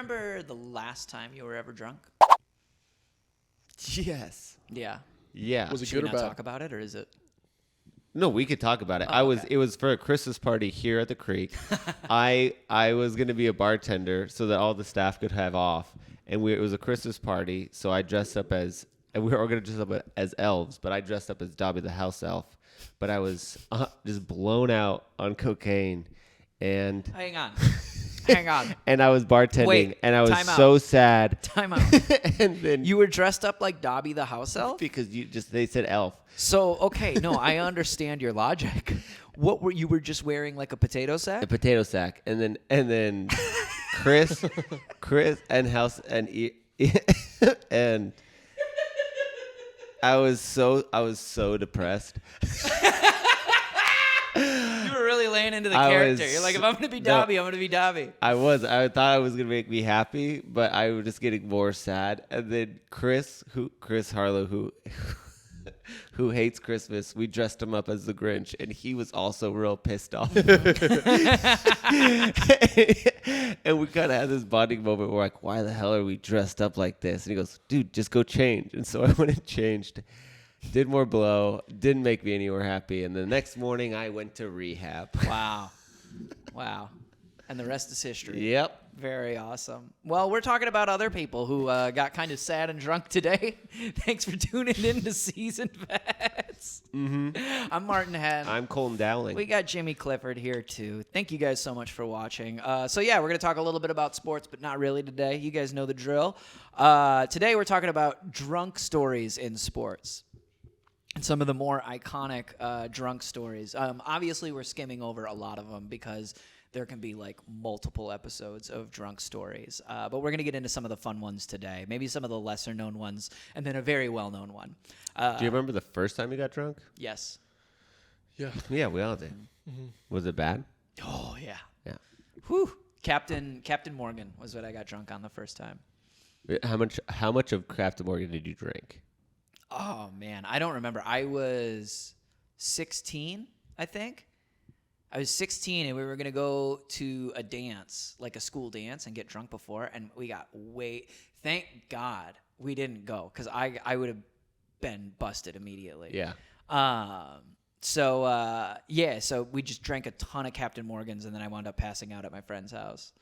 remember the last time you were ever drunk? Yes. Yeah. Yeah. Was it Should good we or not bad? talk about it, or is it? No, we could talk about it. Oh, okay. It was for a Christmas party here at the Creek. I was going to be a bartender so that all the staff could have off. And it was a Christmas party, so I dressed up and we were all going to dress up as elves, but I dressed up as Dobby the house elf. But I was just blown out on cocaine and Hang on. Hang on. and I was bartending, Wait, and I was time out. so sad. Time out. And then You were dressed up like Dobby the house elf? because they said elf. So, okay, no, I understand your logic. What were you were just wearing like a potato sack? A potato sack, and then Chris and and I was so depressed. You were really laying into the I character. was- You're like, if I'm going to be Dobby, I'm going to be Dobby. I thought it was gonna make me happy, but I was just getting more sad. And then Chris Harlow, who hates Christmas, we dressed him up as the Grinch, and he was also real pissed off. And we kind of had this bonding moment. We're like, why the hell are we dressed up like this? And he goes, dude, just go change. And so I went and changed. Did more blow. Didn't make me any more happy. And the next morning, I went to rehab. Wow. Wow. And the rest is history. Yep. Very awesome. Well, we're talking about other people who got kind of sad and drunk today. Thanks for tuning in to Season Vets. Mm-hmm. I'm Martin Head. I'm Colton Dowling. We got Jimmy Clifford here, too. Thank you guys so much for watching. So, yeah, we're going to talk a little bit about sports, but not really today. You guys know the drill. Today, we're talking about drunk stories in sports. And some of the more iconic drunk stories. Obviously, we're skimming over a lot of them because there can be like multiple episodes of drunk stories. But we're going to get into some of the fun ones today. Maybe some of the lesser known ones, and then a very well-known one. Do you remember the first time you got drunk? Yes. Yeah. Yeah, we all did. Mm-hmm. Was it bad? Oh, yeah. Yeah. Whew. Captain Morgan was what I got drunk on the first time. How much of Captain Morgan did you drink? Oh, man. I don't remember. I was 16, I think. I was 16, and we were going to go to a dance, like a school dance, and get drunk before. And we got thank God we didn't go, because I would have been busted immediately. Yeah. So we just drank a ton of Captain Morgan's, and then I wound up passing out at my friend's house.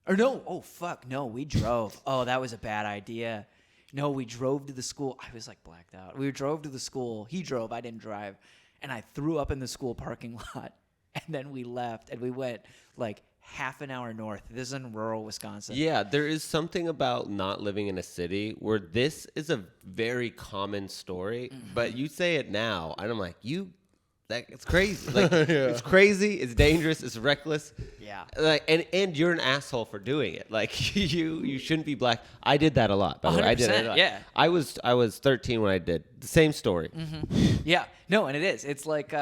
Or no. Oh, fuck. No, we drove. Oh, that was a bad idea. No, we drove to the school. I was like blacked out. We drove to the school. He drove. I didn't drive. And I threw up in the school parking lot. And then we left, and we went like half an hour north. This is in rural Wisconsin. Yeah, there is something about not living in a city where this is a very common story, but you say it now, and I'm like, it's crazy. Like, It's crazy, it's dangerous, it's reckless. Yeah. Like, and you're an asshole for doing it. Like, you shouldn't be black. I did that a lot, by the way. I did it a 100%, lot. yeah. I was 13 when I did the same story. Yeah. No, and it is. It's like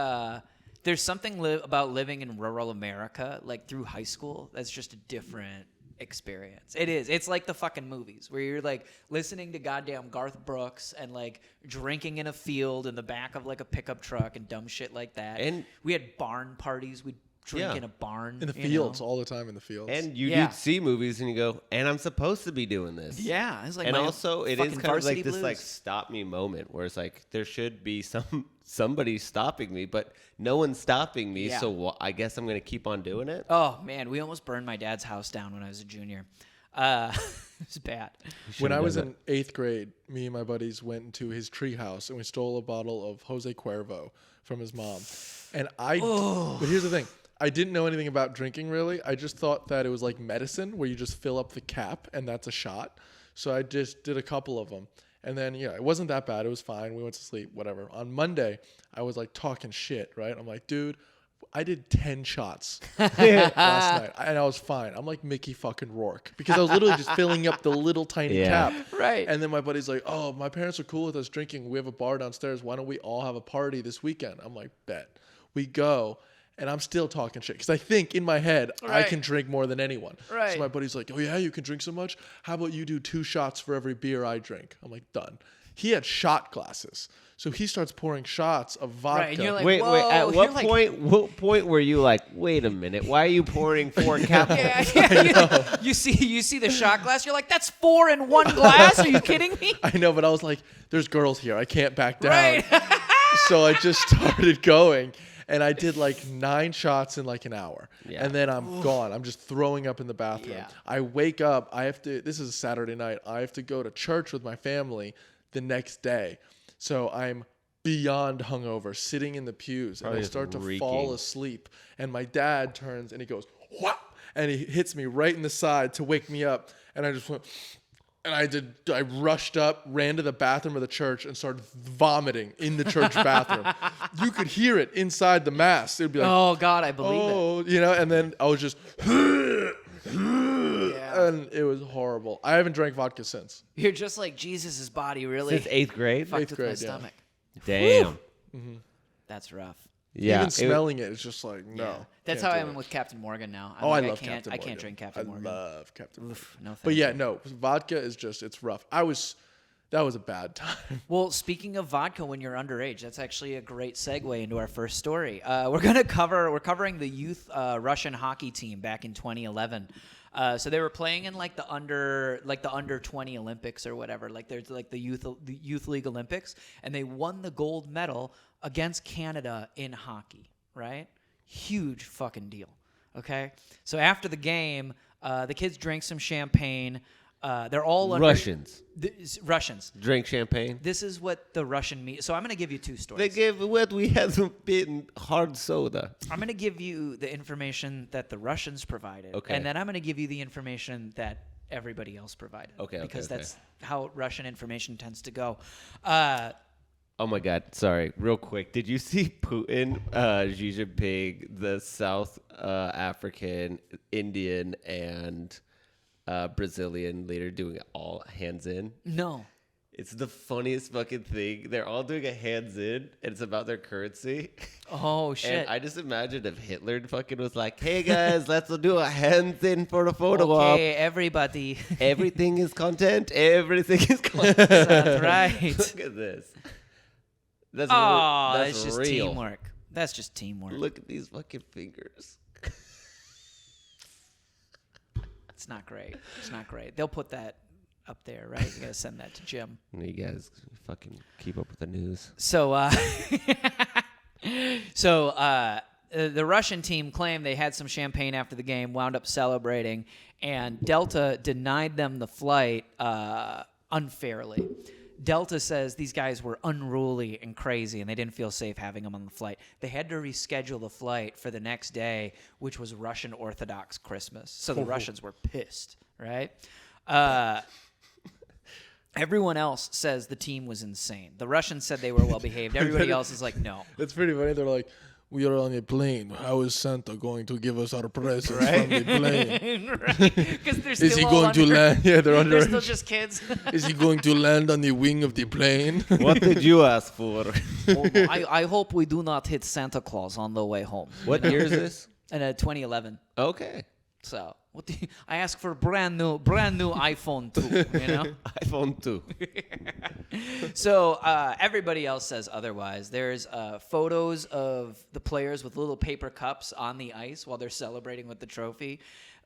there's something about living in rural America, like through high school, that's just a different experience. It is. It's like the fucking movies where you're like listening to goddamn Garth Brooks and like drinking in a field in the back of like a pickup truck and dumb shit like that. And we had barn parties. We'd drink in a barn. In the you fields, know? all the time in the fields. And you'd see movies and you go, and I'm supposed to be doing this. Yeah. It's like And my also, it fucking is kind of like Varsity this Blues. like stop me moment where it's like there should be somebody stopping me, but no one's stopping me. Yeah. So I guess I'm gonna keep on doing it. Oh man, we almost burned my dad's house down when I was a junior. It was bad. When I was in 8th grade, me and my buddies went into his tree house and we stole a bottle of Jose Cuervo from his mom. And but here's the thing. I didn't know anything about drinking really. I just thought that it was like medicine where you just fill up the cap and that's a shot. So I just did a couple of them. And then, it wasn't that bad. It was fine. We went to sleep, whatever. On Monday, I was like talking shit, right? I'm like, dude, I did 10 shots last night, and I was fine. I'm like Mickey fucking Rourke because I was literally just filling up the little tiny cap. Right. And then my buddy's like, oh, my parents are cool with us drinking. We have a bar downstairs. Why don't we all have a party this weekend? I'm like, bet. We go. And I'm still talking shit because I think in my head I can drink more than anyone. Right. So my buddy's like, oh, yeah, you can drink so much? How about you do 2 shots for every beer I drink? I'm like, done. He had shot glasses. So he starts pouring shots of vodka. Right, and you're like, Wait. whoa, At you're what point were you like, wait a minute? Why are you pouring 4 capsules? You see the shot glass. You're like, that's 4 in one glass. Are you kidding me? I know, but I was like, there's girls here. I can't back down. Right. So I just started going. And I did like 9 shots in like an hour. Yeah. And then I'm gone. I'm just throwing up in the bathroom. Yeah. I wake up. This is a Saturday night. I have to go to church with my family the next day. So I'm beyond hungover, sitting in the pews. Probably and I just start to reeking. fall asleep. And my dad turns and he goes, "What?" And he hits me right in the side to wake me up. And I just went... And I rushed up, ran to the bathroom of the church, and started vomiting in the church bathroom. You could hear it inside the mass. It would be like, Oh God, I believe it. and then I was just, Yeah. and it was horrible. I haven't drank vodka since. You're just like Jesus' body really Since 8th grade? fucked 8th with grade, my yeah. stomach. Damn. That's rough. Yeah. Even smelling it, it's just like, no. Yeah. That's can't how do I am it. with Captain Morgan now. I'm Oh, like, I love can't, Captain I Morgan. can't drink Captain Morgan. I love Captain Morgan. Oof, no, But thank yeah, you. no, vodka is just, it's rough. That was a bad time. Well, speaking of vodka when you're underage, that's actually a great segue into our first story. We're covering the youth Russian hockey team back in 2011. So they were playing in like the under 20 Olympics or whatever. Like there's like the youth league Olympics, and they won the gold medal against Canada in hockey. Right? Huge fucking deal. Okay. So after the game, the kids drank some champagne. They're all Russians. Russians. Drink champagne. This is what the Russian media. So I'm going to give you 2 stories. They gave what we had been hard soda. I'm going to give you the information that the Russians provided. Okay. And then I'm going to give you the information that everybody else provided. Okay, Because okay. that's how Russian information tends to go. Oh my God! Sorry, real quick. Did you see Putin, Xi Jinping, the South African, Indian, and Brazilian leader doing all hands in? No. It's the funniest fucking thing. They're all doing a hands in, and it's about their currency. Oh, shit. And I just imagined if Hitler fucking was like, "Hey guys, let's do a hands in for the photo op. Okay, everybody. Everything is content. Everything is content." That's right. Look at this. That's Oh, that's it's just real. teamwork. That's just teamwork. Look at these fucking fingers. It's not great. It's not great. They'll put that up there, right? You got to send that to Jim. You guys fucking keep up with the news. So, the Russian team claimed they had some champagne after the game, wound up celebrating, and Delta denied them the flight unfairly. Delta says these guys were unruly and crazy, and they didn't feel safe having them on the flight. They had to reschedule the flight for the next day, which was Russian Orthodox Christmas. So the Russians were pissed, right? Everyone else says the team was insane. The Russians said they were well behaved. Everybody else is like, no. That's pretty funny. They're like, "We are on a plane. How is Santa going to give us our presents from the plane? Because they're still Is he all going to under- land? Yeah, they're They're still under. just kids. Is he going to land on the wing of the plane?" What did you ask for? I hope we do not hit Santa Claus on the way home. What year is this? In 2011. Okay. So I asked for brand new iPhone 2, you know? iPhone 2. So everybody else says otherwise. There's photos of the players with little paper cups on the ice while they're celebrating with the trophy.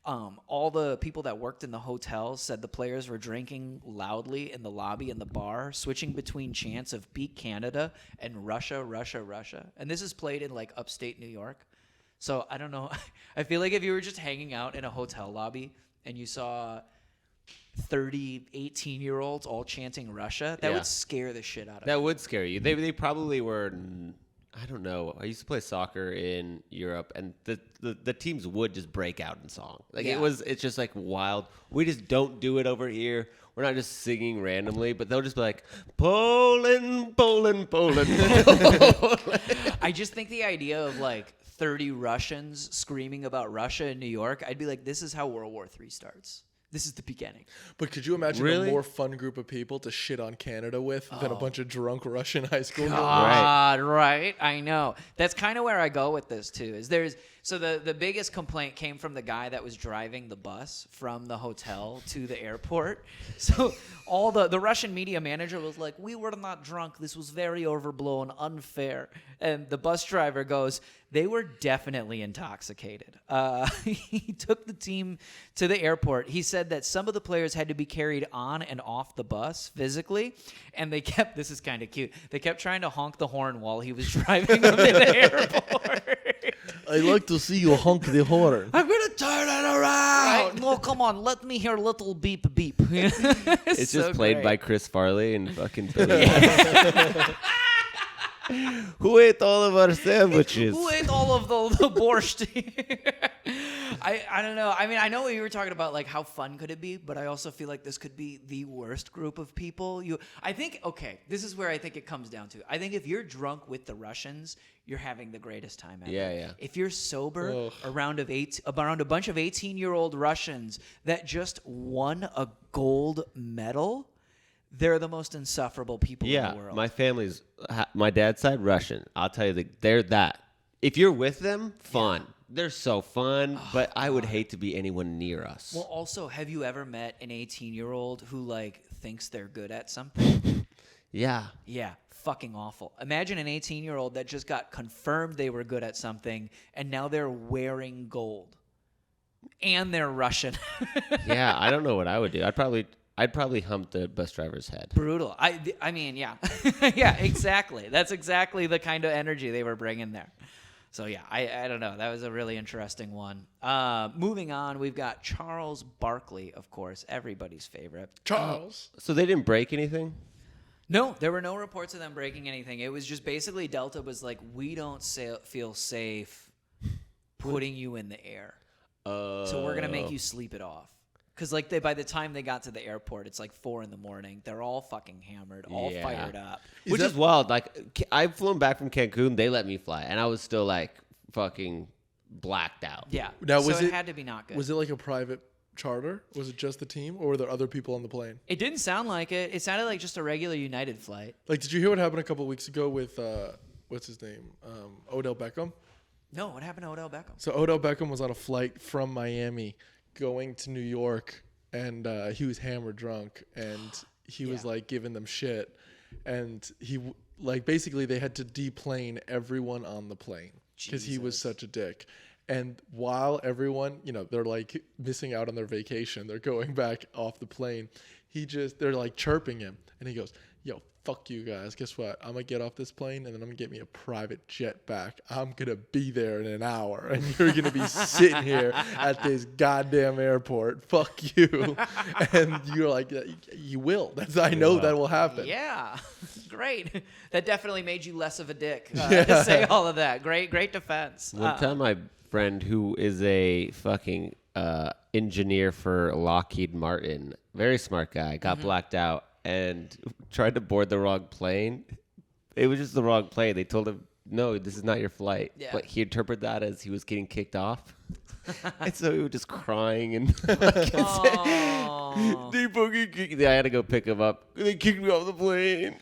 All the people that worked in the hotel said the players were drinking loudly in the lobby and the bar, switching between chants of "Beat Canada" and "Russia, Russia, Russia." And this is played in like upstate New York. So I don't know. I feel like if you were just hanging out in a hotel lobby and you saw 30, 18-year-olds all chanting Russia, that Yeah. would scare the shit out of That me. would scare you. They probably were. I don't know. I used to play soccer in Europe, and the teams would just break out in song. Like Yeah. it's just like wild. We just don't do it over here. We're not just singing randomly, but they'll just be like, Poland, Poland, Poland, Poland. I just think the idea of like 30 Russians screaming about Russia in New York, I'd be like, this is how World War III starts. This is the beginning. But could you imagine Really? a more fun group of people to shit on Canada with than a bunch of drunk Russian high school girls? God, right? I know. That's kind of where I go with this too. Is So the biggest complaint came from the guy that was driving the bus from the hotel to the airport. So all the Russian media manager was like, "We were not drunk. This was very overblown, unfair." And the bus driver goes, "They were definitely intoxicated." He took the team to the airport. He said that some of the players had to be carried on and off the bus physically, and they kept, this is kind of cute, they kept trying to honk the horn while he was driving them to the airport. I like to see you honk the horn. I'm going to turn it around. No, come on. Let me hear little beep beep. It's so just played great. by Chris Farley and fucking Billy. Who ate all of our sandwiches? Who ate all of the borscht? I don't know. I mean, I know you were talking about like how fun could it be, but I also feel like this could be the worst group of people. I think, okay, this is where I think it comes down to. I think if you're drunk with the Russians, you're having the greatest time ever. Yeah. If you're sober around a bunch of 18-year-old Russians that just won a gold medal, they're the most insufferable people in the world. My family's, my dad's side Russian. I'll tell you, they're that. If you're with them, fun. Yeah. They're so fun, but I would hate to be anyone near us. Well, also, have you ever met an 18-year-old who like thinks they're good at something? Yeah. Yeah, fucking awful. Imagine an 18-year-old that just got confirmed they were good at something, and now they're wearing gold, and they're Russian. Yeah, I don't know what I would do. I'd probably hump the bus driver's head. Brutal. I mean, yeah. Yeah, exactly. That's exactly the kind of energy they were bringing there. So, yeah, I don't know. That was a really interesting one. Moving on, we've got Charles Barkley, of course, everybody's favorite. Charles. So they didn't break anything? No, there were no reports of them breaking anything. It was just basically Delta was like, we don't feel safe putting you in the air. So we're going to make you sleep it off. Because like by the time they got to the airport, it's like 4 a.m. They're all fucking hammered, all fired up. Which is wild. Like, I've flown back from Cancun. They let me fly. And I was still like fucking blacked out. Yeah. Now, so it had to be not good. Was it like a private charter? Was it just the team, or were there other people on the plane? It didn't sound like it. It sounded like just a regular United flight. Like, did you hear what happened a couple of weeks ago with, what's his name? Odell Beckham? No, what happened to Odell Beckham? So Odell Beckham was on a flight from Miami going to New York, and he was hammered drunk, and he was like giving them shit, and he like basically they had to deplane everyone on the plane because he was such a dick. And while everyone, they're like missing out on their vacation, they're going back off the plane, they're like chirping him, and he goes, "Yo, fuck you guys. Guess what? I'm going to get off this plane, and then I'm going to get me a private jet back. I'm going to be there in an hour, and you're going to be sitting here at this goddamn airport. Fuck you." And you're like, you will. I know that will happen. Yeah. Great. That definitely made you less of a dick to say all of that. Great defense. One time my friend who is a fucking engineer for Lockheed Martin, very smart guy, got blacked out and tried to board the wrong plane. It was just the wrong plane. They told him, "No, this is not your flight." Yeah. But he interpreted that as he was getting kicked off. And so he was just crying and they fucking kicked. I had to go pick him up. They kicked me off the plane.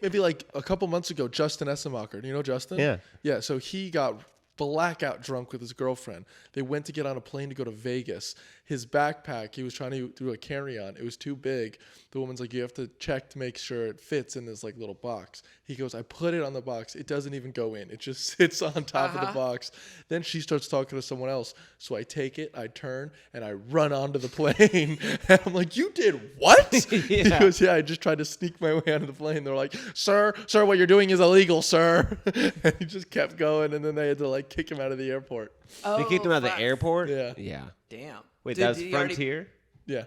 Maybe like a couple months ago, Justin Essemacher. Do you know Justin? Yeah. Yeah, so he got blackout drunk with his girlfriend. They went to get on a plane to go to Vegas. His backpack, he was trying to do a carry-on. It was too big. The woman's like, "You have to check to make sure it fits in this like little box." He goes, "I put it on the box. It doesn't even go in. It just sits on top of the box." Then she starts talking to someone else. So I take it, I turn, and I run onto the plane. And I'm like, "You did what?" He goes, "Yeah, I just tried to sneak my way onto the plane." They're like, Sir, what you're doing is illegal, sir." And he just kept going, and then they had to like kick him out of the airport. They kicked him out of the airport? Yeah. Yeah. Damn. Wait, that was Frontier? Yeah.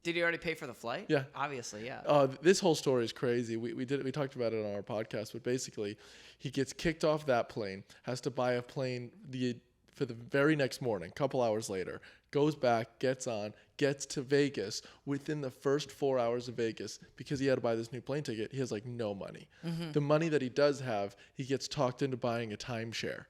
Did he already pay for the flight? Yeah. Obviously, yeah. This whole story is crazy. We talked about it on our podcast, but basically, he gets kicked off that plane, has to buy a plane for the very next morning, couple hours later, goes back, gets on, gets to Vegas within the first 4 hours of Vegas because he had to buy this new plane ticket. He has like no money. The money that he does have, he gets talked into buying a timeshare.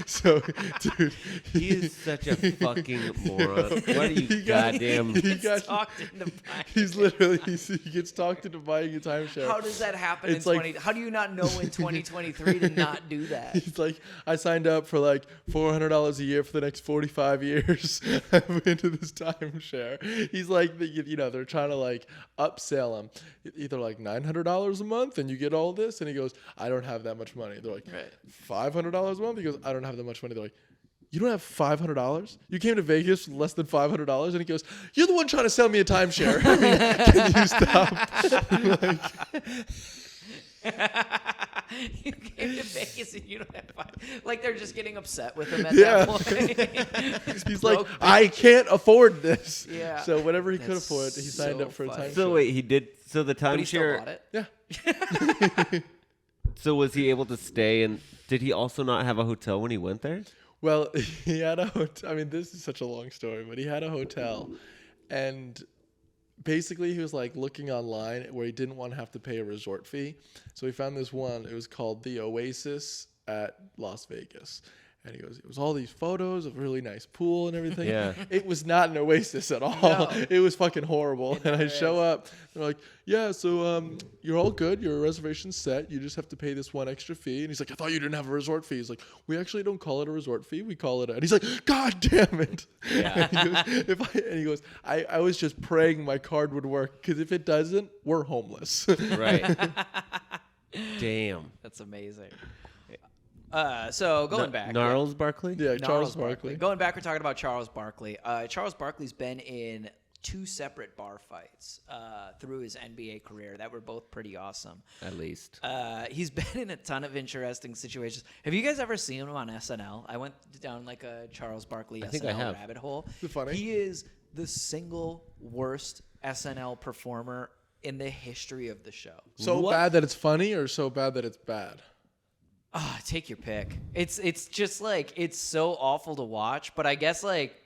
So, dude, He is such a fucking moron. What are you goddamn? he got Talked into buying. He's literally he gets talked into buying a timeshare. How does that happen It's in like- 20? How do you not know in 2023 to not do that? He's like, I signed up for like $400 a year for the next 45 years. I'm into this timeshare. He's like, they're trying to like upsell him. Either like $900 a month and you get all this. And he goes, I don't have that much money. They're like, $500 a month? He goes, I don't have that much money. They're like, you don't have $500? You came to Vegas with less than $500? And he goes, you're the one trying to sell me a timeshare. Can you stop? You came to Vegas and you don't have fun. Like they're just getting upset with him at Yeah. that point. He's like, Broke I can't afford this. Yeah. So whatever he could That's afford, he signed so up for a funny. timeshare. So wait, he did. So the But he still bought timeshare. it. Yeah. So was he able to stay? And did he also not have a hotel when he went there? Well, he had a hotel. I mean, this is such a long story, but he had a hotel. And basically, he was like looking online where he didn't want to have to pay a resort fee. So he found this one. It was called the Oasis at Las Vegas. And he goes, it was all these photos of a really nice pool and everything. Yeah. It was not an oasis at all. No. It was fucking horrible. And I never show is. up. They're like, yeah, so you're all good. Your reservation's set. You just have to pay this one extra fee. And he's like, I thought you didn't have a resort fee. He's like, we actually don't call it a resort fee. We call it a... And he's like, God damn it. Yeah. And he goes, I was just praying my card would work because if it doesn't, we're homeless. Right. Damn. That's amazing. So going back. Gnarls Barkley? Yeah, Gnarls Charles Barkley. Going back, we're talking about Charles Barkley. Charles Barkley's been in 2 separate bar fights through his NBA career that were both pretty awesome. At least. He's been in a ton of interesting situations. Have you guys ever seen him on SNL? I went down like a Charles Barkley think I SNL have. rabbit hole. Is it funny? He is the single worst SNL performer in the history of the show. So What? bad that it's funny or so bad that it's bad? Take your pick. It's just like it's so awful to watch, but I guess like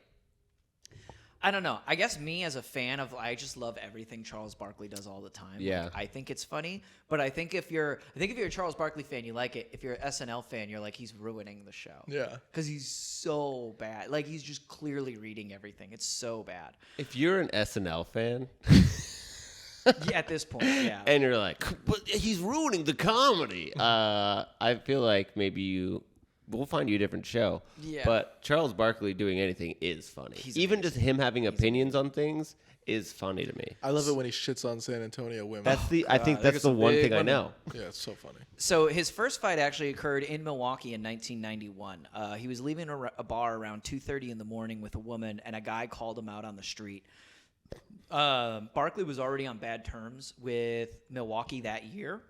I don't know. I guess me as a fan of I just love everything Charles Barkley does all the time. Yeah. Like, I think it's funny, but I think if you're a Charles Barkley fan, you like it. If you're an SNL fan, you're like he's ruining the show. Yeah. Cuz he's so bad. Like he's just clearly reading everything. It's so bad. If you're an SNL fan Yeah, at this point, yeah. and you're like, but he's ruining the comedy, I feel like maybe we'll find you a different show. Yeah. But Charles Barkley doing anything is funny. He's Even amazing. just him having opinions on things is funny to me. I love it when he shits on San Antonio women. That's the. I think They that's get the some one big thing I women. know. Yeah, it's so funny. So his first fight actually occurred in Milwaukee in 1991. He was leaving a bar around 2:30 in the morning with a woman, and a guy called him out on the street. Barkley was already on bad terms with Milwaukee that year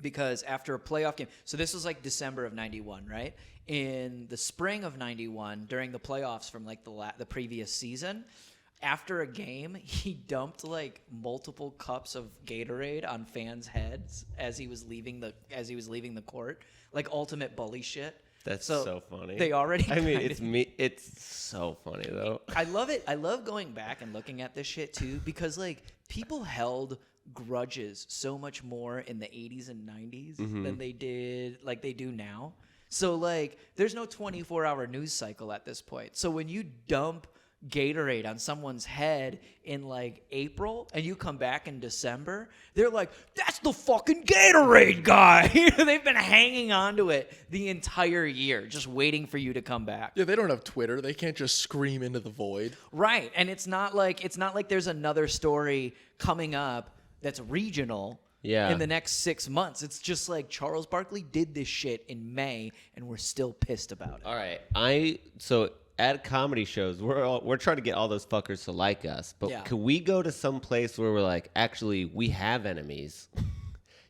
because after a playoff game, so this was like December of 91, right? In the spring of 91, during the playoffs from like the previous season, after a game, he dumped like multiple cups of Gatorade on fans' heads as he was leaving the court, like ultimate bully shit. That's so funny. They already. I mean, kinda- it's me. It's so funny though. I love it. I love going back and looking at this shit too because like people held grudges so much more in the 80s and 90s than they did like they do now. So like there's no 24-hour news cycle at this point. So when you dump Gatorade on someone's head in like April and you come back in December, they're like, that's the fucking Gatorade guy. They've been hanging on to it the entire year, just waiting for you to come back. Yeah, they don't have Twitter. They can't just scream into the void. Right. And it's not like there's another story coming up that's regional Yeah. in the next 6 months. It's just like Charles Barkley did this shit in May and we're still pissed about it. All right. So at comedy shows, we're trying to get all those fuckers to like us, but Yeah. can we go to some place where we're like, actually, we have enemies?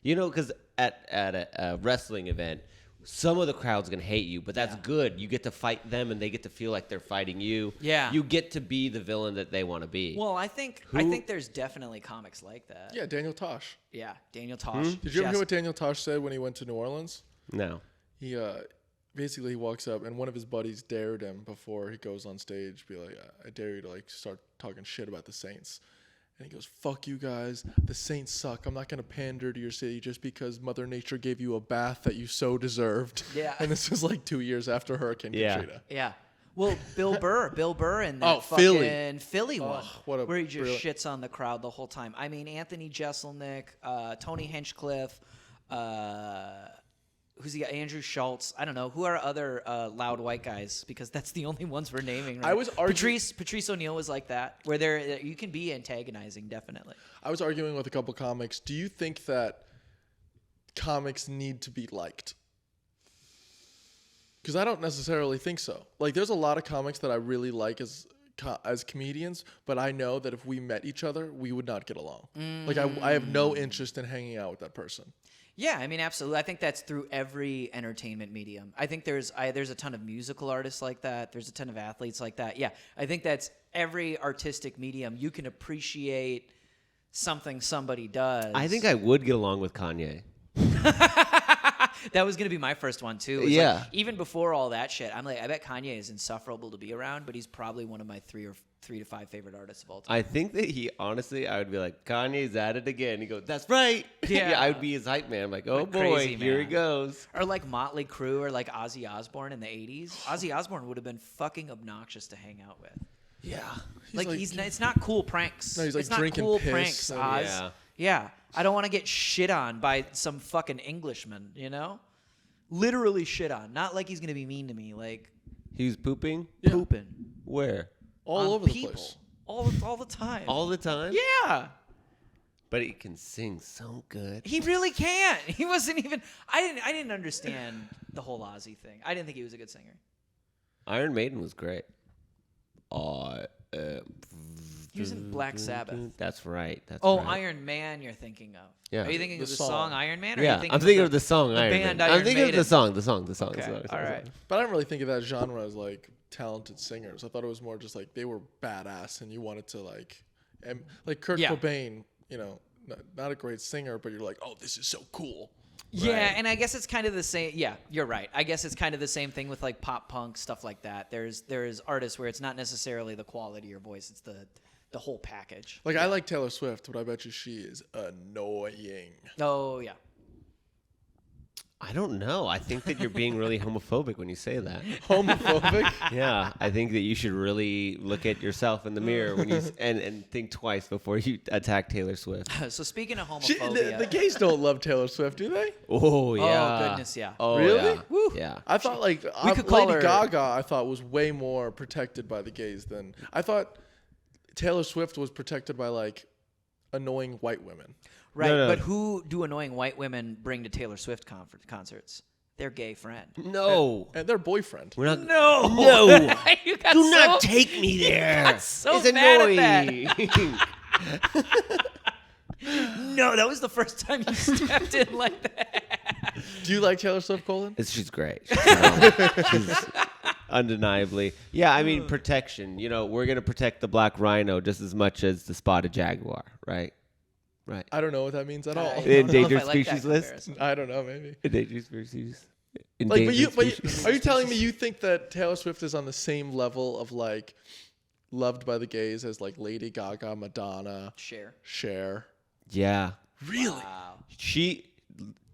Because at a wrestling event, some of the crowd's gonna hate you, but that's good. You get to fight them, and they get to feel like they're fighting you. Yeah. You get to be the villain that they want to be. Well, I think there's definitely comics like that. Yeah, Daniel Tosh. Yeah, Daniel Tosh. Did you ever hear what Daniel Tosh said when he went to New Orleans? No. He basically he walks up and one of his buddies dared him before he goes on stage, be like, I dare you to like start talking shit about the Saints. And he goes, fuck you guys. The Saints suck. I'm not going to pander to your city just because Mother Nature gave you a bath that you so deserved. Yeah. And this was like 2 years after Hurricane Katrina. Yeah. Well, Bill Burr in that Philly one, where he just shits on the crowd the whole time. I mean, Anthony Jeselnik, Tony Hinchcliffe, who's he got? Andrew Schultz. I don't know. Who are other loud white guys? Because that's the only ones we're naming. Right? I was arguing. Patrice O'Neal was like that, where you can be antagonizing, definitely. I was arguing with a couple comics. Do you think that comics need to be liked? Because I don't necessarily think so. Like, there's a lot of comics that I really like as comedians, but I know that if we met each other, we would not get along. Like, I have no interest in hanging out with that person. Yeah, I mean, absolutely. I think that's through every entertainment medium. I think there's a ton of musical artists like that. There's a ton of athletes like that. Yeah, I think that's every artistic medium. You can appreciate something somebody does. I think I would get along with Kanye. That was going to be my first one, too. Yeah. Like, even before all that shit, I'm like, I bet Kanye is insufferable to be around, but he's probably one of my three to five favorite artists of all time. I think that I would be like, Kanye's at it again. He goes, that's right. Yeah. I would be his hype man. I'm like, oh, Like boy, crazy, here he man. goes. Or like Motley Crue or like Ozzy Osbourne in the 80s. Ozzy Osbourne would have been fucking obnoxious to hang out with. Yeah. It's not cool pranks. No, he's like it's not drinking cool piss pranks, and- Oz. Yeah. Yeah. I don't want to get shit on by some fucking Englishman, you know? Literally shit on. Not like he's going to be mean to me, like He was pooping? Yeah. pooping. Where? All on over people. the place. All the time. All the time? Yeah. But he can sing so good. He really can't. He wasn't even I didn't understand the whole Ozzy thing. I didn't think he was a good singer. Iron Maiden was great. He was in Black Sabbath. That's right. That's Oh, right. Iron Man you're thinking of. Yeah. Are you thinking The of the song. song Iron Man? Or are Yeah, you thinking I'm thinking of the the song the Iron band Man. Iron I'm thinking Maiden? of the song. Okay, all right. But I don't really think of that genre as like talented singers. I thought it was more just like they were badass and you wanted to like, and like Kurt Yeah. Cobain, you know, not a great singer, but you're like, oh, this is so cool. Yeah, Right. and I guess it's kind of the same. Yeah, you're right. I guess it's kind of the same thing with like pop punk stuff like that. There's artists where it's not necessarily the quality of your voice; it's the whole package. Like I like Taylor Swift, but I bet you she is annoying. Oh yeah. I don't know. I think that you're being really homophobic when you say that. Homophobic. Yeah, I think that you should really look at yourself in the mirror when you and think twice before you attack Taylor Swift. So speaking of She, homophobia, the gays don't love Taylor Swift, do they? Oh yeah. goodness, yeah. Oh Really? yeah. Woo. Yeah. I thought like We could call Lady her- Gaga. I thought was way more protected by the gays than I thought. Taylor Swift was protected by like annoying white women. right? No. But who do annoying white women bring to Taylor Swift concerts? Their gay friend. No. And their boyfriend. We're not. No, No. you got Do so, not take me you there. got so it's mad at annoying. No, that was the first time you stepped in like that. Do you like Taylor Swift, Colton? She's great. She's undeniably. Yeah, I mean, protection. You know, we're going to protect the black rhino just as much as the spotted jaguar, right? Right. I don't know what that means at all. I don't Endangered know if I like that species list? comparison. I don't know, maybe. Endangered species. Like, Endangered but species. are you telling me you think that Taylor Swift is on the same level of like loved by the gays as like Lady Gaga, Madonna, Cher? Yeah. Really? Wow.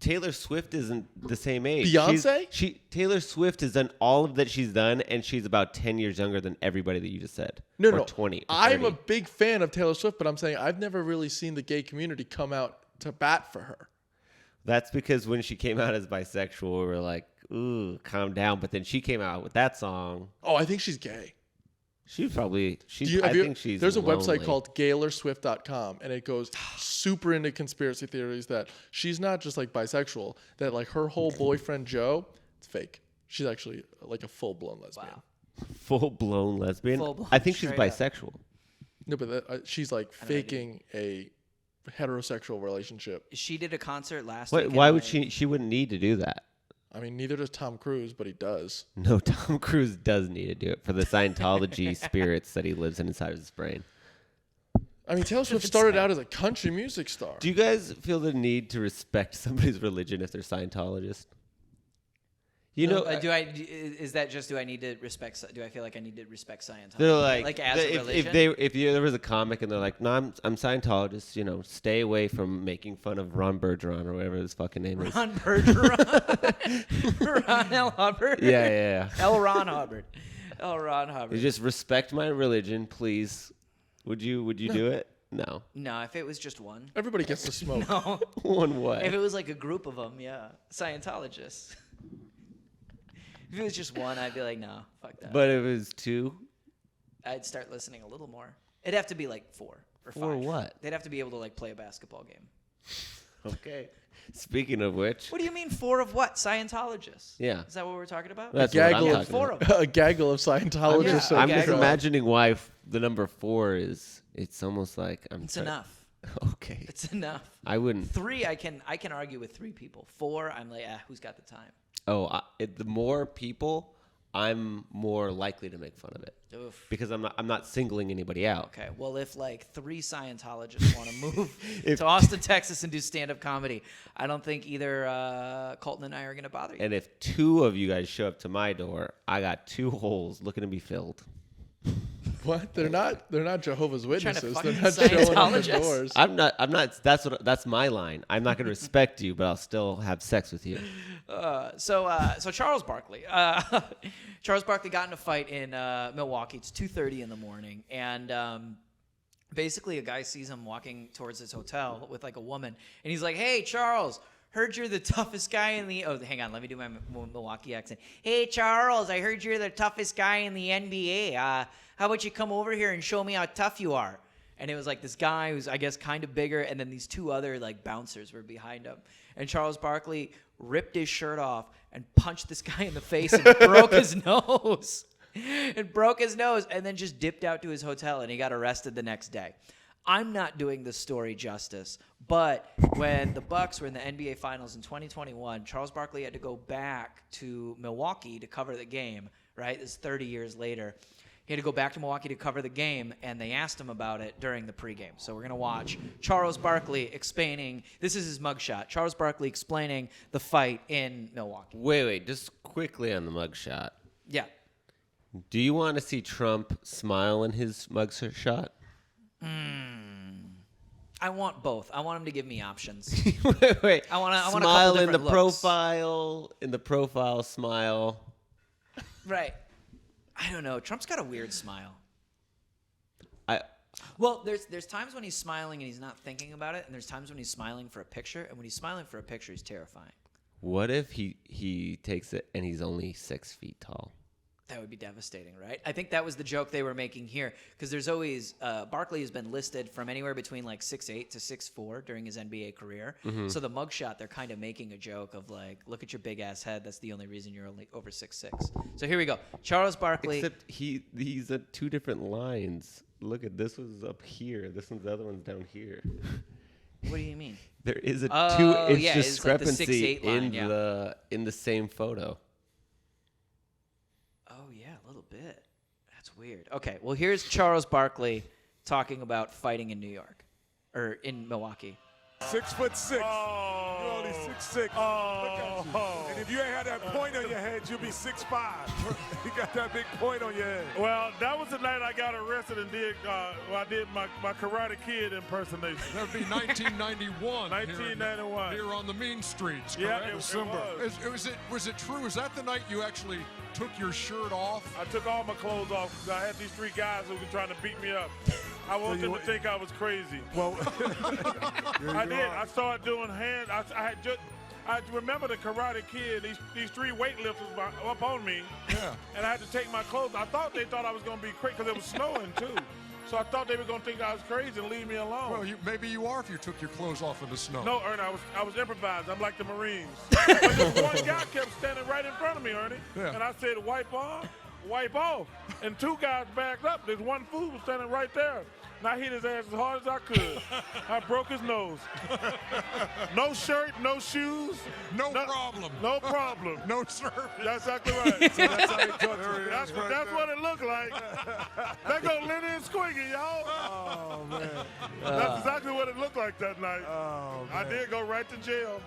Taylor Swift isn't the same age. Beyonce? Taylor Swift has done all of that she's done, and she's about 10 years younger than everybody that you just said. No, or no. 20. Or I'm 30. a big fan of Taylor Swift, but I'm saying I've never really seen the gay community come out to bat for her. That's because when she came out as bisexual, we were like, ooh, calm down. But then she came out with that song. Oh, I think she's gay. She's probably, think she's There's a lonely. website called GaylerSwift.com, and it goes super into conspiracy theories that she's not just like bisexual, that like her whole boyfriend Joe, it's fake. She's actually like a full-blown lesbian. Wow. Full-blown lesbian. Full-blown, I think she's straight up. bisexual. No, but she's like faking a heterosexual relationship. She did a concert last week. Why would she wouldn't need to do that? I mean, neither does Tom Cruise, but he does. No, Tom Cruise does need to do it for the Scientology spirits that he lives inside of his brain. I mean, Taylor Swift started out as a country music star. Do you guys feel the need to respect somebody's religion if they're Scientologist? You know, is that just do I need to respect? Do I feel like I need to respect Scientology? they're like as a religion? if there was a comic and they're like, no, I'm Scientologist. You know, stay away from making fun of Ron Bergeron or whatever his fucking name is. Ron Bergeron, Ron L. Hubbard. Yeah. L. Ron Hubbard. L. Ron You Hubbard. just respect my religion, please. Would you do it? No. No, if it was just one. Everybody gets to smoke. No. One what? If it was like a group of them, yeah, Scientologists. If it was just one, I'd be like, no, fuck that. But if it was two, I'd start listening a little more. It'd have to be like 4 or 5. For what? They'd have to be able to like play a basketball game. okay. Speaking of which, What do you mean 4 of what? Scientologists? Yeah. Is that what we're talking about? that's what I'm Gaggle of talking 4 about. of them. A gaggle of Scientologists. Yeah, I'm a just gaggle. imagining why the number 4 is. It's almost like It's enough. Okay. It's enough. I wouldn't. 3, I can argue with 3 people. 4, I'm like, who's got the time? Oh, the more people, I'm more likely to make fun of it Oof. because I'm not singling anybody out. Okay, well, if like 3 Scientologists want to move If- to Austin, Texas and do stand-up comedy, I don't think either Colton and I are going to bother you. And if 2 of you guys show up to my door, I got 2 holes looking to be filled. What? They're not Jehovah's Trying to Witnesses. fuck They're not showing up the Scientologists? doors. I'm not. That's my line. I'm not going to respect you, but I'll still have sex with you. So Charles Barkley. Charles Barkley got in a fight in Milwaukee. It's 2:30 in the morning, and basically a guy sees him walking towards his hotel with like a woman, and he's like, "Hey, Charles, heard you're the toughest guy in the." Oh, hang on, let me do my Milwaukee accent. Hey, Charles, I heard you're the toughest guy in the NBA. How about you come over here and show me how tough you are? And it was like this guy who's, I guess, kind of bigger, and then these 2 other like bouncers were behind him. And Charles Barkley ripped his shirt off and punched this guy in the face and broke his nose. And then just dipped out to his hotel, and he got arrested the next day. I'm not doing this story justice, but when the Bucks were in the NBA Finals in 2021, Charles Barkley had to go back to Milwaukee to cover the game, right? This is 30 years later. He had to go back to Milwaukee to cover the game, and they asked him about it during the pregame. So we're going to watch Charles Barkley explaining. This is his mugshot. Charles Barkley explaining the fight in Milwaukee. Wait. Just quickly on the mugshot. Yeah. Do you want to see Trump smile in his mugshot? I want both. I want him to give me options. wait. I want a couple smile in the different looks. profile. In the profile, smile. Right. I don't know. Trump's got a weird smile. I Well, there's times when he's smiling and he's not thinking about it, and there's times when he's smiling for a picture, and when he's smiling for a picture, he's terrifying. What if he takes it and he's only 6 feet tall? That would be devastating, right? I think that was the joke they were making here, because there's always Barkley has been listed from anywhere between like 6'8" to 6'4" during his NBA career. Mm-hmm. So the mugshot, they're kind of making a joke of like, look at your big ass head. That's the only reason you're only over 6'6". So here we go. Charles Barkley. Except he's at 2 different lines. Look at this one's up here. The other one's down here. What do you mean? There is a Oh, 2-inch yeah, it's like the discrepancy 6'8" line, in yeah. the same photo. Oh, yeah, a little bit. That's weird. Okay, well, here's Charles Barkley talking about fighting in New York, or in Milwaukee. 6'6". Oh. You're only 6'6". Oh. And if you ain't had that point on your head, you'll be 6'5". You got that big point on your head. Well, that was the night I got arrested and did I did my Karate Kid impersonation. That would be 1991. 1991. Here on the mean streets. Yeah, correct? it was. Was it true? Was that the night you actually took your shirt off? I took all my clothes off because I had these 3 guys who were trying to beat me up. I want them to think I was crazy. Well, I did. I started doing hand. I remember the Karate Kid. These 3 weightlifters were up on me. Yeah. And I had to take my clothes. They thought I was going to be crazy because it was snowing too. So I thought they were going to think I was crazy and leave me alone. Well, maybe you are if you took your clothes off in the snow. No, Ernie, I was improvised. I'm like the Marines. But this one guy kept standing right in front of me, Ernie. Yeah. And I said, wipe off. And 2 guys backed up. There's one fool was standing right there. And I hit his ass as hard as I could. I broke his nose. No shirt, no shoes. No problem. No problem. No service. That's exactly right. so that's how he talks. That's what it looked like. That go Lenny and Squiggy, y'all. Oh, man. That's exactly what it looked like. like that night. Oh, I man. did go right to jail.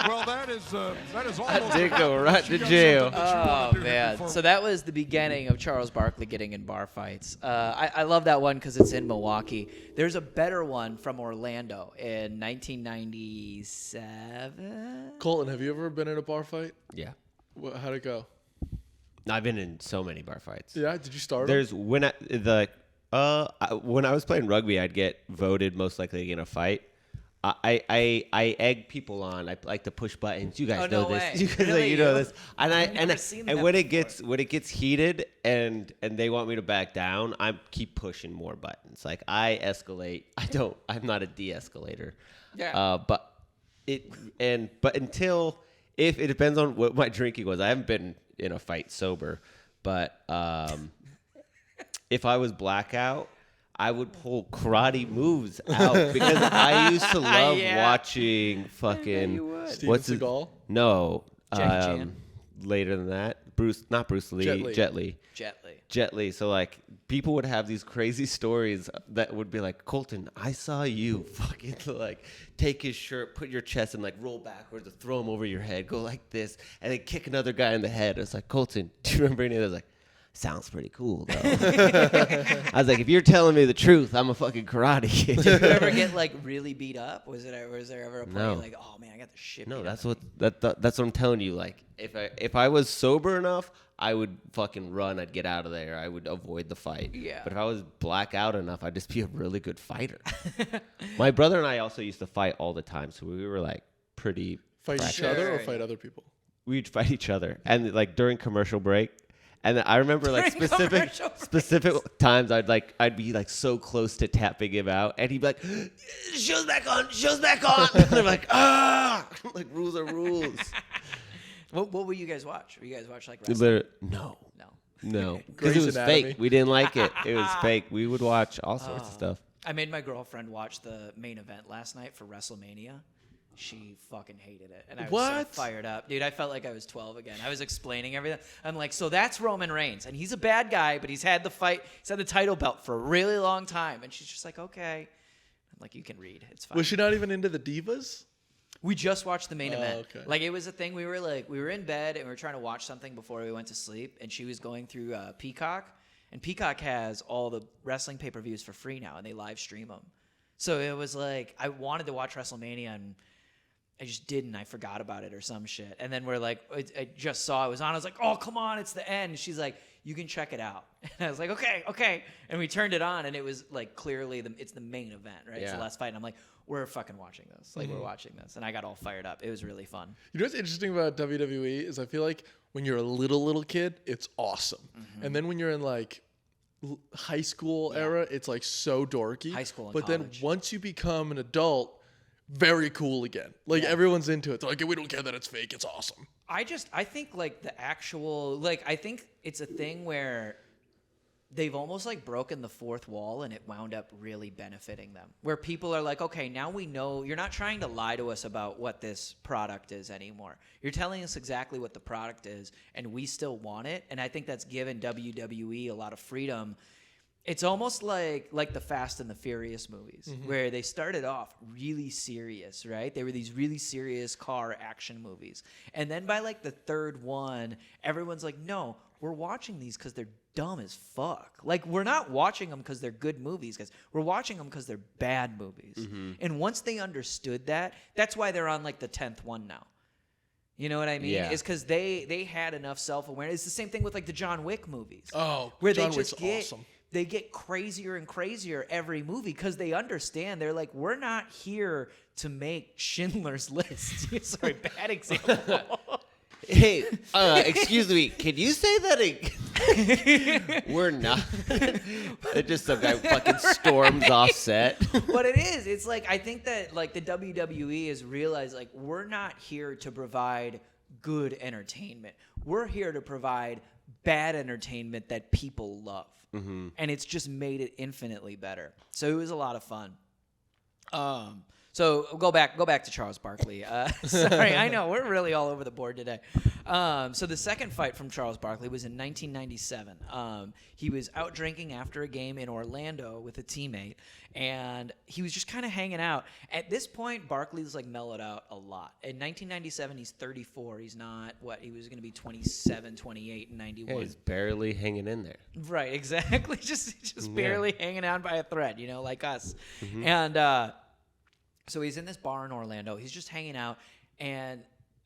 Well, that is almost. I did go right You to got jail. something that you Oh wanna do man! before- So that was the beginning of Charles Barkley getting in bar fights. I love that one because it's in Milwaukee. There's a better one from Orlando in 1997. Colton, have you ever been in a bar fight? Yeah. How'd it go? I've been in so many bar fights. Yeah, did you start? There's when I was playing rugby, I'd get voted most likely in a fight. I egg people on. I like to push buttons. You guys Oh, know no this. way. You guys Really, you know you? this. And I've never seen that when it before. gets heated and they want me to back down, I keep pushing more buttons. Like I escalate. I'm not a de-escalator. Yeah. But until if it depends on what my drinking was. I haven't been in a fight sober, but if I was blackout, I would pull karate moves out because I used to love Yeah. watching fucking you would. Steven what's his- Seagal? No, Jackie Chan. later than that, not Bruce Lee, Jet Li. Jet Li. So like people would have these crazy stories that would be like, Colton, I saw you fucking like take his shirt, put your chest and like roll backwards, and throw him over your head, go like this, and then kick another guy in the head. It's like, Colton, do you remember any of that? I was like, sounds pretty cool though. I was like, if you're telling me the truth, I'm a fucking karate kid. Did you ever get like really beat up? Was there ever a point No. you're like, oh man, I got the shit? No, beat that's up what that's what I'm telling you. Like if I was sober enough, I would fucking run. I'd get out of there. I would avoid the fight. Yeah. But if I was blackout enough, I'd just be a really good fighter. My brother and I also used to fight all the time, so we were like pretty. Fight each Sure. other or fight other people? We'd fight each other, and like during commercial break. And I remember like During commercial specific times I'd be like so close to tapping him out, and he'd be like, "Show's back on, show's back on." And I'm like, "Ah!" Like rules are rules. What would you guys watch? Were you guys watch like wrestling? No, No. because Grey's it was Anatomy. fake. We didn't like it. It was fake. We would watch all sorts of stuff. I made my girlfriend watch the main event last night for WrestleMania. She fucking hated it. And I was so What? fired up. Dude, I felt like I was 12 again. I was explaining everything. I'm like, so that's Roman Reigns. And he's a bad guy, but he's had the title belt for a really long time. And she's just like, okay. I'm like, you can read. It's fine. Was she not even into the divas? We just watched the main event. okay. Like, it was a thing. We were in bed and we were trying to watch something before we went to sleep. And she was going through Peacock. And Peacock has all the wrestling pay-per-views for free now. And they live stream them. So it was like, I wanted to watch WrestleMania and I just didn't. I forgot about it or some shit. And then we're like, I just saw it was on. I was like, oh, come on, it's the end. And she's like, you can check it out. And I was like, okay. And we turned it on, and it was like clearly it's the main event, right? It's the Yeah. last fight. And I'm like, we're fucking watching this. Like, we're watching this. And I got all fired up. It was really fun. You know what's interesting about WWE is I feel like when you're a little kid, it's awesome. And then when you're in like high school era, it's like so dorky. High school and But college. then once you become an adult, very cool again. Like everyone's into it. They're like, we don't care that it's fake. It's awesome. I think like the actual, like, I think it's a thing where they've almost like broken the fourth wall and it wound up really benefiting them. Where people are like, okay, now we know you're not trying to lie to us about what this product is anymore. You're telling us exactly what the product is and we still want it. And I think that's given WWE a lot of freedom. It's almost like the Fast and the Furious movies, where they started off really serious, right? They were these really serious car action movies. And then by like the third one, everyone's like, no, we're watching these because they're dumb as fuck. Like, we're not watching them because they're good movies, guys. We're watching them because they're bad movies. And once they understood that, that's why they're on like the 10th one now. You know what I mean? Yeah. It's because they had enough self-awareness. It's the same thing with like the John Wick movies. Oh, where John they just Wick's get awesome. they get crazier and crazier every movie because they understand. They're like, we're not here to make Schindler's List. Sorry, bad example. Hey, excuse me. Can you say that? We're not. It's just some guy fucking storms off set. But it is. It's like, I think that like the WWE has realized like we're not here to provide good entertainment. We're here to provide bad entertainment that people love. And it's just made it infinitely better. So it was a lot of fun. So go back to Charles Barkley. Sorry, I know we're really all over the board today. So the second fight from Charles Barkley was in 1997. He was out drinking after a game in Orlando with a teammate, and he was just kind of hanging out. At this point, Barkley's like mellowed out a lot. In 1997, he's 34. He's not he was going to be 27, 28 in 91. Yeah, he's barely hanging in there. Right, exactly. just barely hanging on by a thread, like us. And so he's in this bar in Orlando. He's just hanging out, and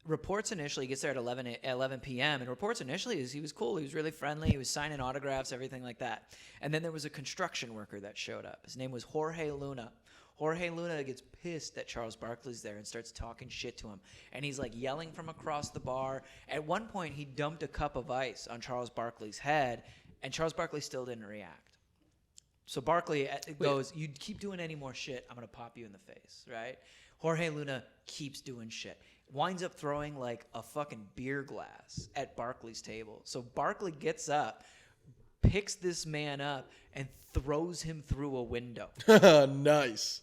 reports initially, he gets there at 11 p.m., and reports initially is he was cool. He was really friendly. He was signing autographs, everything like that. And then there was a construction worker that showed up. His name was Jorge Luna. Jorge Luna gets pissed that Charles Barkley's there and starts talking shit to him. And he's like yelling from across the bar. At one point, he dumped a cup of ice on Charles Barkley's head, and Charles Barkley still didn't react. So Barkley goes, you keep doing any more shit, I'm going to pop you in the face, right? Jorge Luna keeps doing shit. Winds up throwing like a fucking beer glass at Barkley's table. So Barkley gets up, picks this man up, and throws him through a window. Nice.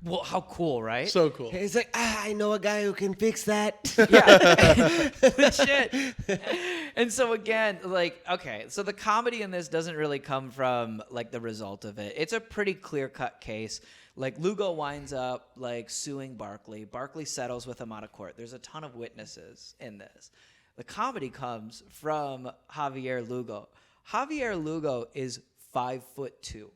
Well, how cool, right? So cool. He's like, I know a guy who can fix that. Yeah, legit. And so again, okay, so the comedy in this doesn't really come from the result of it. It's a pretty clear-cut case. Lugo winds up suing Barkley. Barkley settles with him out of court. There's a ton of witnesses in this. The comedy comes from Javier Lugo. Javier Lugo is 5'2".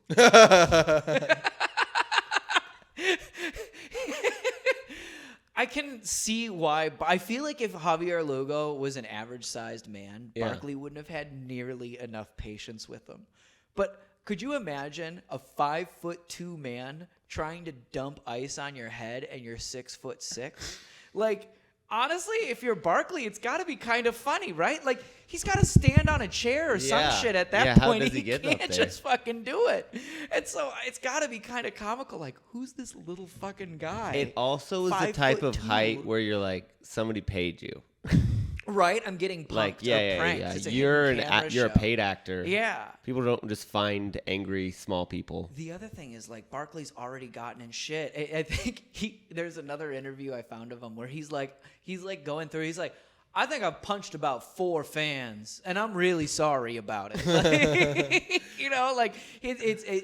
I can see why. I feel like if Javier Lugo was an average-sized man, Barkley wouldn't have had nearly enough patience with him. But could you imagine a 5'2" man trying to dump ice on your head and you're 6'6"? Honestly, if you're Barkley, it's got to be kind of funny, right? He's got to stand on a chair or some shit at that point. How does he get up can't there? just fucking do it. And so it's got to be kind of comical. Who's this little fucking guy? It also is the type of height where you're like, somebody paid you. Right? I'm getting punked or pranked. It's a You're hidden camera you're a show. paid actor. Yeah. People don't just find angry small people. The other thing is Barkley's already gotten in shit. I think there's another interview I found of him where he's going through. He's like, I think I've punched about 4 fans, and I'm really sorry about it.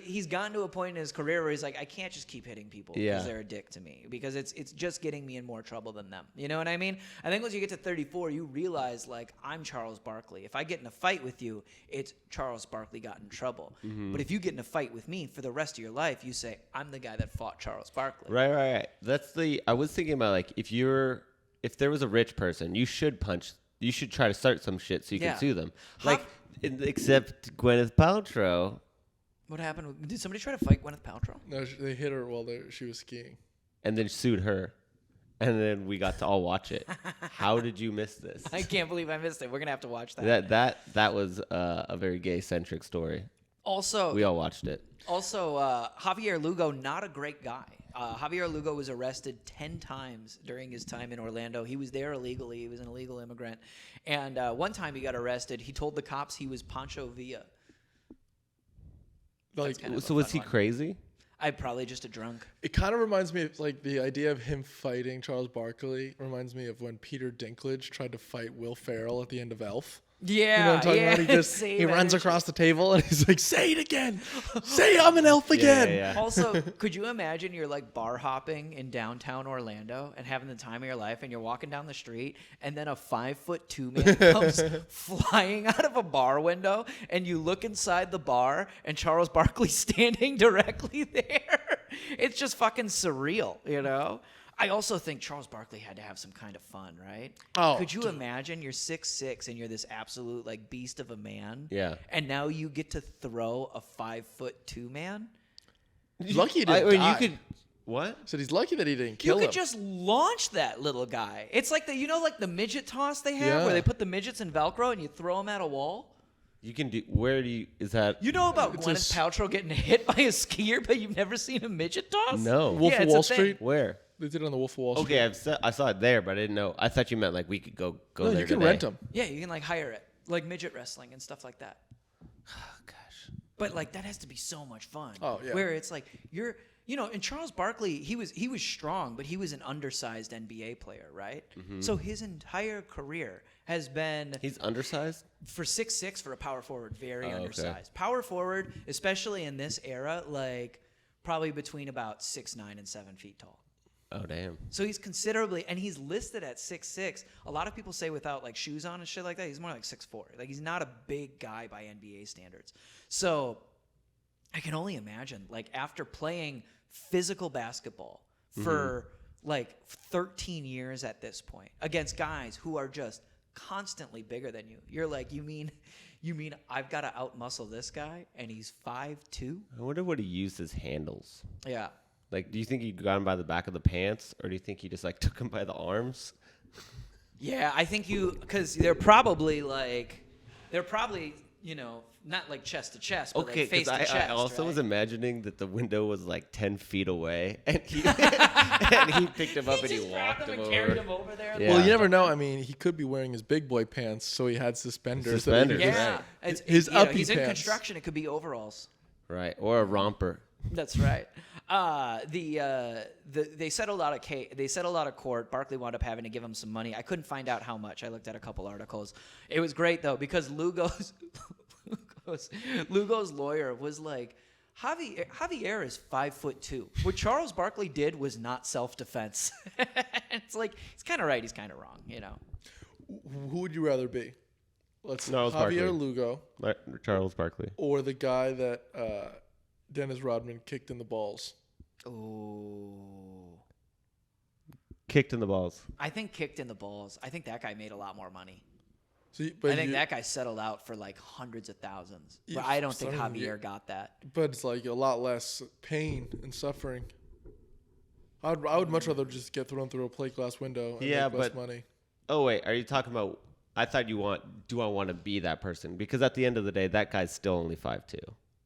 He's gotten to a point in his career where he's like, I can't just keep hitting people because they're a dick to me, because it's just getting me in more trouble than them. You know what I mean? I think once you get to 34, you realize I'm Charles Barkley. If I get in a fight with you, it's Charles Barkley got in trouble. Mm-hmm. But if you get in a fight with me for the rest of your life, you say, I'm the guy that fought Charles Barkley. Right. I was thinking about if there was a rich person, you should try to start some shit so you can sue them. Except Gwyneth Paltrow. What happened? Did somebody try to fight Gwyneth Paltrow? No, they hit her while she was skiing. And then sued her. And then we got to all watch it. How did you miss this? I can't believe I missed it. We're going to have to watch that. That was a very gay-centric story. Also, we all watched it. Also, Javier Lugo, not a great guy. Javier Lugo was arrested 10 times during his time in Orlando. He was there illegally. He was an illegal immigrant. And one time he got arrested, he told the cops he was Pancho Villa. So was he crazy? I'm probably just a drunk. It kind of reminds me of the idea of him fighting Charles Barkley reminds me of when Peter Dinklage tried to fight Will Ferrell at the end of Elf. Yeah, you know what I'm talking about? He runs across the table and he's like, say it again. Say I'm an elf again. Yeah. Also, could you imagine you're bar hopping in downtown Orlando and having the time of your life, and you're walking down the street and then a 5'2" man comes flying out of a bar window, and you look inside the bar and Charles Barkley's standing directly there? It's just fucking surreal, you know? I also think Charles Barkley had to have some kind of fun, right? Oh, could you imagine you're 6'6" and you're this absolute beast of a man? Yeah. And now you get to throw a 5'2" man? Lucky he didn't die. You could what? So he's lucky that he didn't kill him. You could just launch that little guy. It's like the midget toss they have where they put the midgets in Velcro and you throw them at a wall. You can do. Is that? You know about Gwyneth Paltrow getting hit by a skier, but you've never seen a midget toss? No. Wolf of Wall Street? Where? They did it on the Wolf of Wall Street. Okay, I saw it there, but I didn't know. I thought you meant we could go No, there you can today. rent them. Yeah, you can hire it. Like midget wrestling and stuff like that. Oh, gosh. But like that has to be so much fun. Oh, yeah. Where it's like and Charles Barkley, he was strong, but he was an undersized NBA player, right? Mm-hmm. So his entire career has been He's undersized? for 6'6" for a power forward, very Oh, okay. undersized. Power forward, especially in this era, like probably between about 6'9" and 7 feet tall. Oh, damn. So he's considerably, and he's listed at 6'6". A lot of people say without like shoes on and shit like that, he's more like 6'4". Like he's not a big guy by NBA standards. So I can only imagine, like after playing physical basketball for like 13 years at this point against guys who are just constantly bigger than you. You're like, you mean I've got to outmuscle this guy and he's 5'2"? I wonder what he used as handles. Yeah. Like, do you think he got him by the back of the pants, or do you think he just like took him by the arms? Yeah, I think because they're probably not like chest to chest, but Okay, like face because to chest. I also right? was imagining that the window was like 10 feet away, and he and he picked him up and he just grabbed walked him and over. carried him over there. Yeah. Well, you never know. I mean, he could be wearing his big boy pants, so he had suspenders. that he could Suspenders, just- Yeah, right. His uppy he's in pants. construction. It could be overalls. Right, or a romper. That's right. They settled out of court. Barkley wound up having to give him some money. I couldn't find out how much. I looked at a couple articles. It was great though because Lugo's lawyer was like, Javier is 5'2". What Charles Barkley did was not self-defense. It's like he's kind of right. He's kind of wrong. Who would you rather be? Charles Barkley. Javier Lugo Charles Barkley. or the guy that Dennis Rodman kicked in the balls? Ooh. Kicked in the balls. I think kicked in the balls. I think that guy made a lot more money. See, I think that guy settled out for like hundreds of thousands. Yeah, But I don't think some of them, Javier yeah. got that. But it's like a lot less pain and suffering. I would much rather just get thrown through a plate glass window and Yeah, make less but- money. Oh wait, are you talking about? I thought do I want to be that person? Because at the end of the day, that guy's still only 5'2".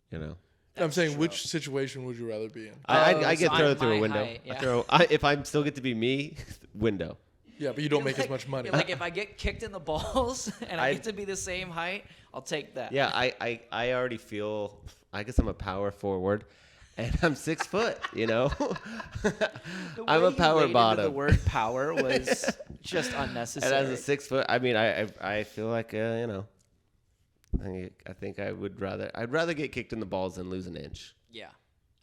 You know. I'm saying, true. which situation would you rather be in? I get so thrown I'm through a my window. height, yeah. If I still get to be me, window. Yeah, but you don't make as much money. Like if I get kicked in the balls and I I- get to be the same height, I'll take that. Yeah, I already feel. I guess I'm a power forward, and I'm 6 foot. You know. The I'm way a you power laid into bottom. The word power was just And unnecessary. as a 6 foot, I mean, I feel like I think I'd rather get kicked in the balls than lose an inch. Yeah,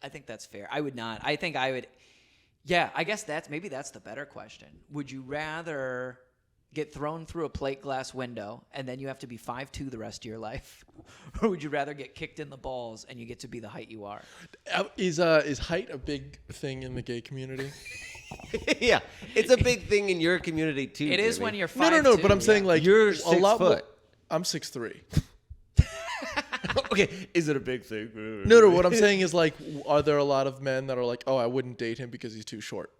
I think that's fair. I would not. I think I would. Yeah, I guess that's the better question. Would you rather get thrown through a plate glass window and then you have to be 5'2" the rest of your life, or would you rather get kicked in the balls and you get to be the height you are? Is height a big thing in the gay community? Yeah, it's a big thing in your community too. It is Jimmy. when you're 5'2". No. But I'm saying like You're a 6 lot foot. I'm 6'3". Okay, is it a big thing? No. What I'm saying is like, are there a lot of men that are like, oh, I wouldn't date him because he's too short?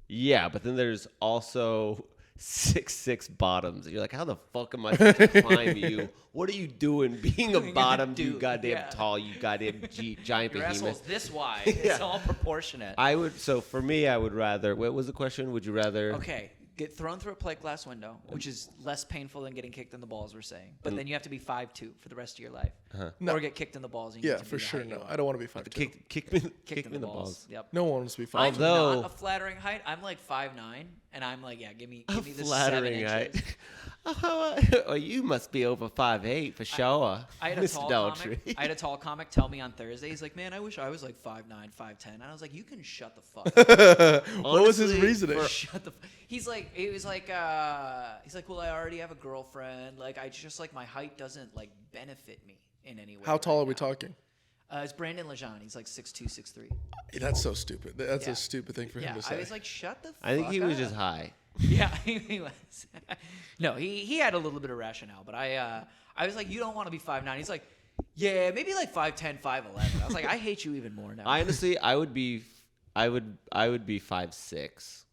Yeah, but then there's also 6'6" bottoms. And you're like, how the fuck am I supposed to climb you? What are you doing being a bottom, you Dude, goddamn yeah. tall, you goddamn giant Your behemoth? asshole's this wide. It's all proportionate. So for me, I would rather. What was the question? Would you rather? Okay, get thrown through a plate glass window, which is less painful than getting kicked in the balls, we're saying. But then you have to be 5'2" for the rest of your life. No. Or get kicked in the balls. And you Yeah, get to for be the sure. height you No, are. I don't want to be 5'2". Kick me Kicked in the balls. Yep. No one wants to be 5'2". I'm Although- not a flattering height. I'm like 5'9", and I'm like, yeah, give me A the 7 flattering inches. height. Oh, you must be over 5'8" for sure. I had a Mr. tall Daltrey. comic. I had a tall comic tell me on Thursday. He's like, "Man, I wish I was like 5'9", 5'10". And I was like, "You can shut the fuck up." What was his Honestly, reasoning? Shut the. He's like, well, I already have a girlfriend. Like, I just like my height doesn't like benefit me in any way. How tall right are we now. talking? It's Brandon Lejeune. He's like 6'2", 6'3". That's so stupid. That's Yeah. a stupid thing for Yeah, him to say. I was like, shut the fuck up. I think he was just high. Yeah, he was. No, he had a little bit of rationale, but I was like, you don't want to be 5'9". He's like, yeah, maybe like 5'10", 5'11". I was like, I hate you even more now. Honestly, I would be 5'6".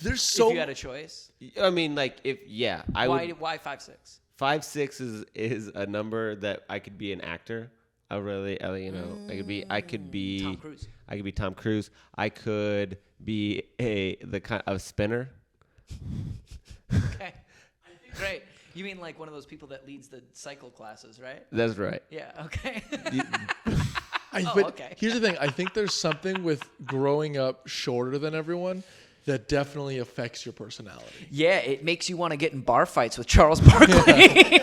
There's if so you had a choice, I mean, like I would. why 5'6"? 5'6" is a number that I could be an actor. I could be Tom Cruise. I could be Tom Cruise. I could be the kind of spinner. Okay, great. You mean like one of those people that leads the cycle classes, right? That's right. Yeah. Okay. But okay. here's the thing. I think there's something with growing up shorter than everyone that definitely affects your personality. Yeah, it makes you want to get in bar fights with Charles Barkley.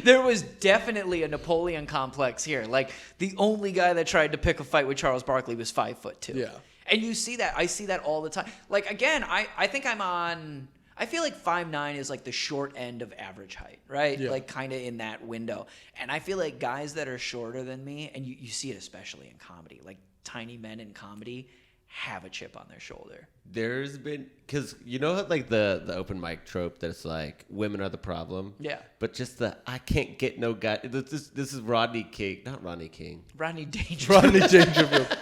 There was definitely a Napoleon complex here. Like, the only guy that tried to pick a fight with Charles Barkley was 5'2". Yeah. And you see that. I see that all the time. Like, again, I think I feel like 5'9" is like the short end of average height, right? Yeah. Like, kind of in that window. And I feel like guys that are shorter than me, and you see it especially in comedy, like tiny men in comedy have a chip on their shoulder. There's been, because you know like the open mic trope that's like women are the problem. Yeah. But just I can't get no guy. This is Rodney King, not Rodney King. Rodney Dangerfield. Rodney Dangerfield.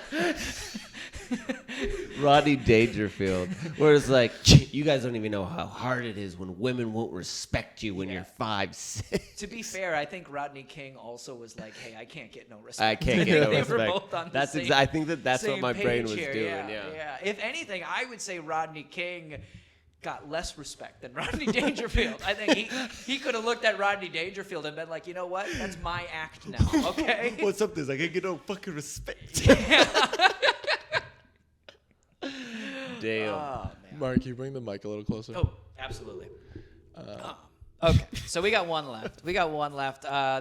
Rodney Dangerfield, where it's like, you guys don't even know how hard it is when women won't respect you when you're 5'6". To be fair, I think Rodney King also was like, "Hey, I can't get no respect." I can't get no They respect. were both on the That's same, I think that's what same my brain page was here. doing. Yeah. If anything, I would say Rodney King got less respect than Rodney Dangerfield. I think he could have looked at Rodney Dangerfield and been like, "You know what? That's my act now." Okay. What's up? This I can't get no fucking respect. Damn. Oh, man. Mark, can you bring the mic a little closer? Oh, absolutely. Okay, so we got one left.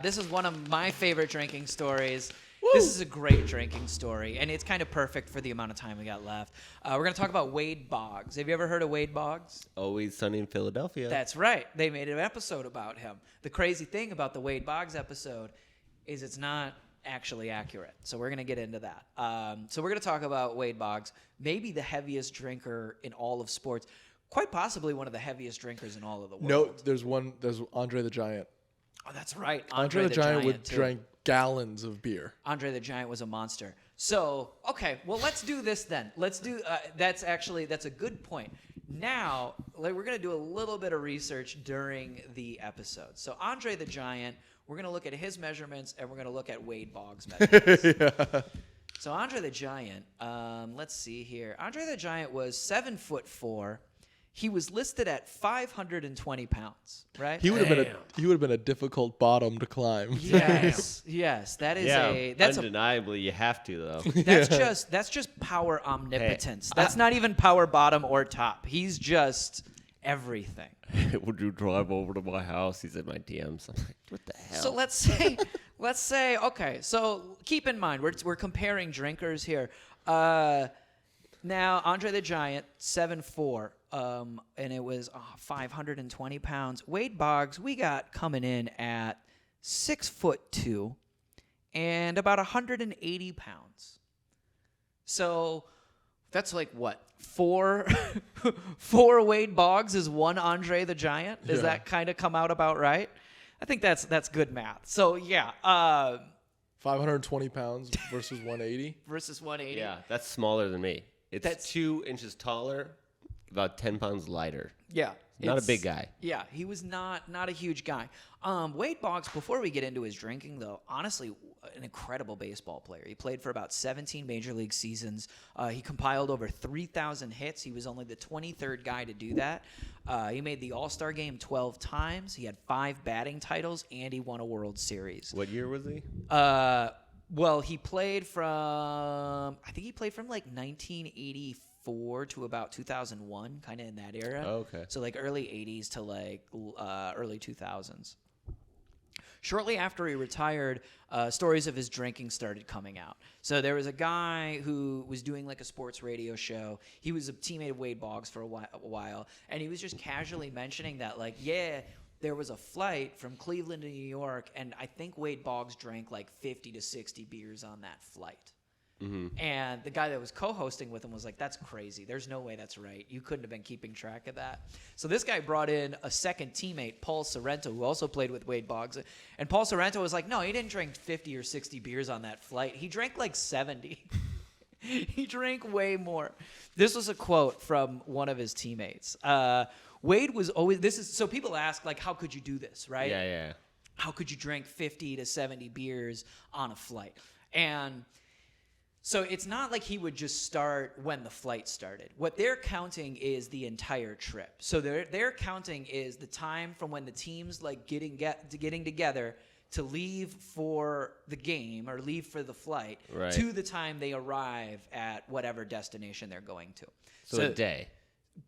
This is one of my favorite drinking stories. Woo! This is a great drinking story, and it's kind of perfect for the amount of time we got left. We're going to talk about Wade Boggs. Have you ever heard of Wade Boggs? Always Sunny in Philadelphia. That's right. They made an episode about him. The crazy thing about the Wade Boggs episode is it's not actually accurate. So we're going to get into that. So we're going to talk about Wade Boggs, maybe the heaviest drinker in all of sports, quite possibly one of the heaviest drinkers in all of the world. No, there's Andre the Giant. Oh, that's right. Andre the Giant would too. drink gallons of beer. Andre the Giant was a monster. So, okay, well, let's do this then. Let's do, that's a good point. Now, we're going to do a little bit of research during the episode. So, Andre the Giant, we're going to look at his measurements, and we're going to look at Wade Boggs' measurements. Yeah. So, Andre the Giant, let's see here. Andre the Giant was 7'4". He was listed at 520 pounds, right? He would have been a difficult bottom to climb. Yes, yes. That is that's undeniably you have to though. that's just power omnipotence. That's not even power bottom or top. He's just everything. Would you drive over to my house? He's in my DMs. I'm like, what the hell? So let's say okay. So keep in mind we're comparing drinkers here. Now Andre the Giant 7'4", and it was 520 pounds. Wade Boggs we got coming in at 6'2", and about 180 pounds. So that's like what? Four Wade Boggs is one Andre the Giant? Does that kind of come out about right? I think that's good math. So yeah, 520 pounds versus 180. versus 180. Yeah, that's smaller than me. That's That's- 2 inches taller, about 10 pounds lighter. Yeah. Not a big guy. Yeah, he was not a huge guy. Wade Boggs, before we get into his drinking, though, honestly, an incredible baseball player. He played for about 17 major league seasons. He compiled over 3,000 hits. He was only the 23rd guy to do that. He made the All-Star game 12 times. He had 5 batting titles, and he won a World Series. What year was he? Well, he played from like 1984 to about 2001, kind of in that era. Oh, okay. So like early 80s to like early 2000s. Shortly after he retired, stories of his drinking started coming out. So there was a guy who was doing like a sports radio show. He was a teammate of Wade Boggs for a while, and he was just casually mentioning that, like, there was a flight from Cleveland to New York, and I think Wade Boggs drank like 50 to 60 beers on that flight. Mm-hmm. And the guy that was co-hosting with him was like, that's crazy. There's no way that's right. You couldn't have been keeping track of that. So this guy brought in a second teammate, Paul Sorrento, who also played with Wade Boggs. And Paul Sorrento was like, no, he didn't drink 50 or 60 beers on that flight. He drank like 70. He drank way more. This was a quote from one of his teammates. Wade was always, so people ask, like, how could you do this, right? Yeah. How could you drink 50 to 70 beers on a flight? And So it's not like he would just start when the flight started. What they're counting is the entire trip. So they're counting is the time from when the team's like getting together to leave for the game or leave for the flight to the time they arrive at whatever destination they're going to. So a day.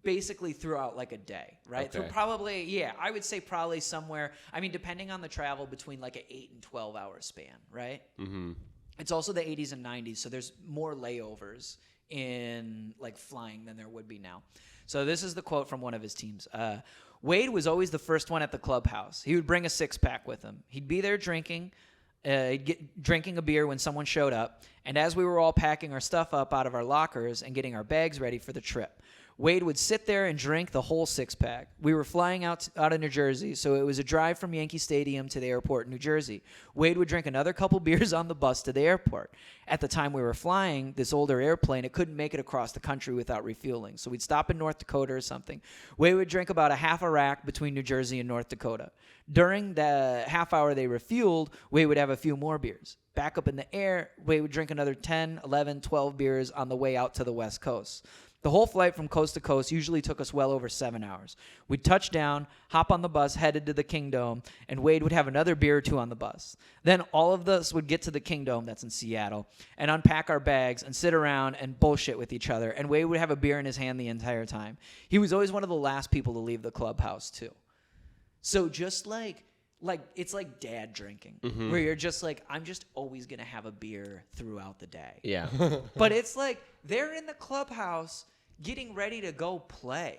Basically throughout like a day, right? Okay. Through probably, I would say probably somewhere, I mean, depending on the travel, between like an 8 and 12 hour span, right? Mm-hmm. It's also the 80s and 90s, so there's more layovers in like flying than there would be now. So this is the quote from one of his teams. Wade was always the first one at the clubhouse. He would bring a six-pack with him. He'd be there drinking a beer when someone showed up, and as we were all packing our stuff up out of our lockers and getting our bags ready for the trip, Wade would sit there and drink the whole six-pack. We were flying out of New Jersey, so it was a drive from Yankee Stadium to the airport in New Jersey. Wade would drink another couple beers on the bus to the airport. At the time we were flying this older airplane, it couldn't make it across the country without refueling, so we'd stop in North Dakota or something. Wade would drink about a half a rack between New Jersey and North Dakota. During the half hour they refueled, Wade would have a few more beers. Back up in the air, Wade would drink another 10, 11, 12 beers on the way out to the West Coast. The whole flight from coast to coast usually took us well over 7 hours. We'd touch down, hop on the bus, headed to the Kingdome, and Wade would have another beer or two on the bus. Then all of us would get to the Kingdome, that's in Seattle, and unpack our bags and sit around and bullshit with each other, and Wade would have a beer in his hand the entire time. He was always one of the last people to leave the clubhouse, too. So just like it's like dad drinking, where you're just like, I'm just always going to have a beer throughout the day. Yeah. But it's like they're in the clubhouse getting ready to go play.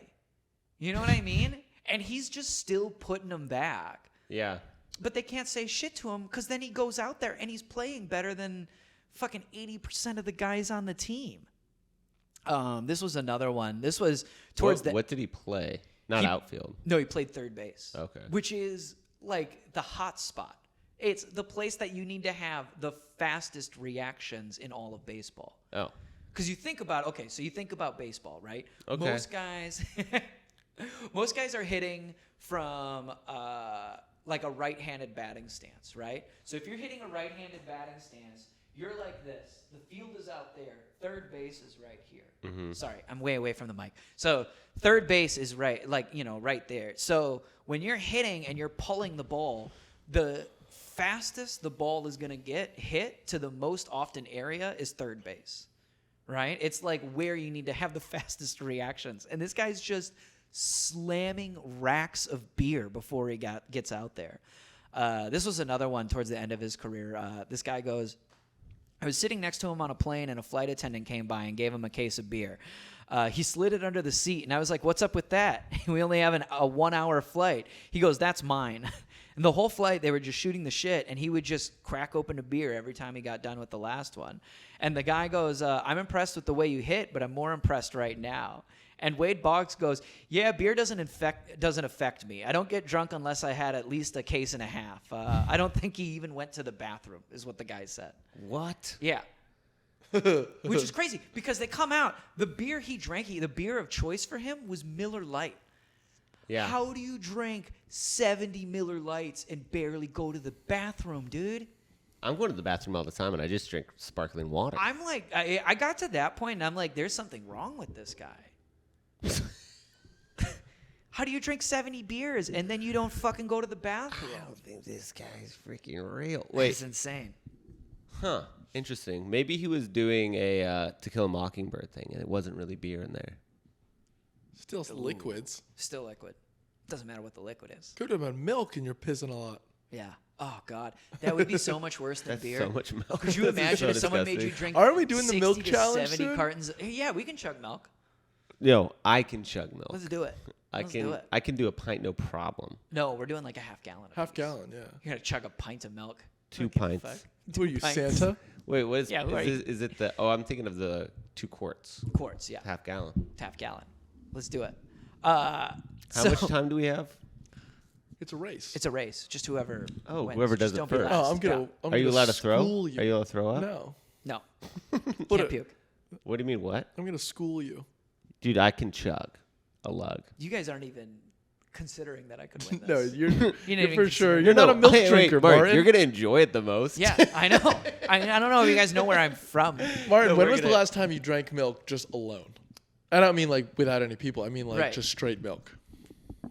You know what I mean? And he's just still putting them back. Yeah. But they can't say shit to him because then he goes out there and he's playing better than fucking 80% of the guys on the team. This was another one. This was towards What did he play? Not outfield. No, he played third base. Okay. Which is like the hot spot. It's the place that you need to have the fastest reactions in all of baseball. Oh. Because you think about, you think about baseball, right? Okay. Most guys are hitting from like a right-handed batting stance, right? So if you're hitting a right-handed batting stance, you're like this. The field is out there. Third base is right here. Mm-hmm. Sorry, I'm way away from the mic. So third base is right there. So when you're hitting and you're pulling the ball, the fastest the ball is going to get hit to the most often area is third base, right? It's like where you need to have the fastest reactions. And this guy's just slamming racks of beer before he gets out there. This was another one towards the end of his career. This guy goes, I was sitting next to him on a plane, and a flight attendant came by and gave him a case of beer. He slid it under the seat, and I was like, what's up with that? We only have a 1 hour flight. He goes, that's mine. And the whole flight, they were just shooting the shit, and he would just crack open a beer every time he got done with the last one. And the guy goes, I'm impressed with the way you hit, but I'm more impressed right now. And Wade Boggs goes, yeah, beer doesn't affect me. I don't get drunk unless I had at least a case and a half. I don't think he even went to the bathroom, is what the guy said. What? Yeah. Which is crazy because they come out. The beer he drank, the beer of choice for him was Miller Lite. Yeah. How do you drink 70 Miller Lights and barely go to the bathroom, dude? I'm going to the bathroom all the time, and I just drink sparkling water. I'm like, I got to that point, and I'm like, there's something wrong with this guy. How do you drink 70 beers and then you don't fucking go to the bathroom? I don't think this guy's freaking real. Wait. It's insane. Huh. Interesting. Maybe he was doing a To Kill a Mockingbird thing, and it wasn't really beer in there. Still liquids. Still liquid. Doesn't matter what the liquid is. Could have been milk and you're pissing a lot. Yeah. Oh, God. That would be so much worse than That's beer. so much milk. Could you imagine so if someone made disgusting. you drink Aren't we doing the 60 milk to challenge 70 soon? cartons? Yeah, we can chug milk. No, I can chug milk. Let's do it. Let's do it. I can do a pint, no problem. No, we're doing like a half gallon. Half gallon, yeah. You're going to chug a pint of milk. 2 Don't give a pints. fuck. Who are you, pints. Santa? Wait, what is? Yeah, who are you? Is it the? Oh, I'm thinking of the 2 quarts, Quarts, yeah. half gallon. Half gallon. Let's do it. How much time do we have? It's a race. It's a race. Just whoever Oh, wins. whoever Just does it don't be first. last. I'm gonna. Yeah. I'm Are you gonna allowed to throw? school you. Are you allowed to throw up? No. No. What Can't a- puke. What do you mean? What? I'm gonna school you. Dude, I can chug a lug. You guys aren't even considering that I could win No, this. you're, didn't you're even for sure. consider You're not a milk drinker, Martin, Martin. you're gonna enjoy it the most. Yeah, I know. I don't know if you guys know where I'm from. Martin, No, when we're was the gonna- last time you drank milk just alone? I don't mean like without any people. I mean like Right. just straight milk.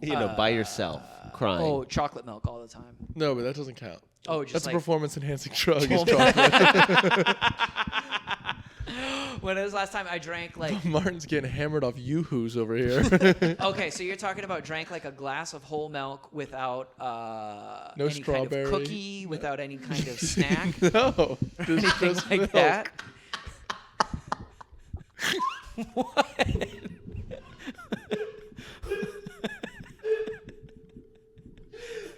By yourself, crying. Oh, chocolate milk all the time. No, but that doesn't count. Oh, just That's like a performance-enhancing drug. Is chocolate. when was the last time I drank like? Martin's getting hammered off yoo-hoos over here. Okay, so you're talking about drank like a glass of whole milk without No any kind strawberry. of cookie, without any kind of snack, No, just, anything just like milk. that. What?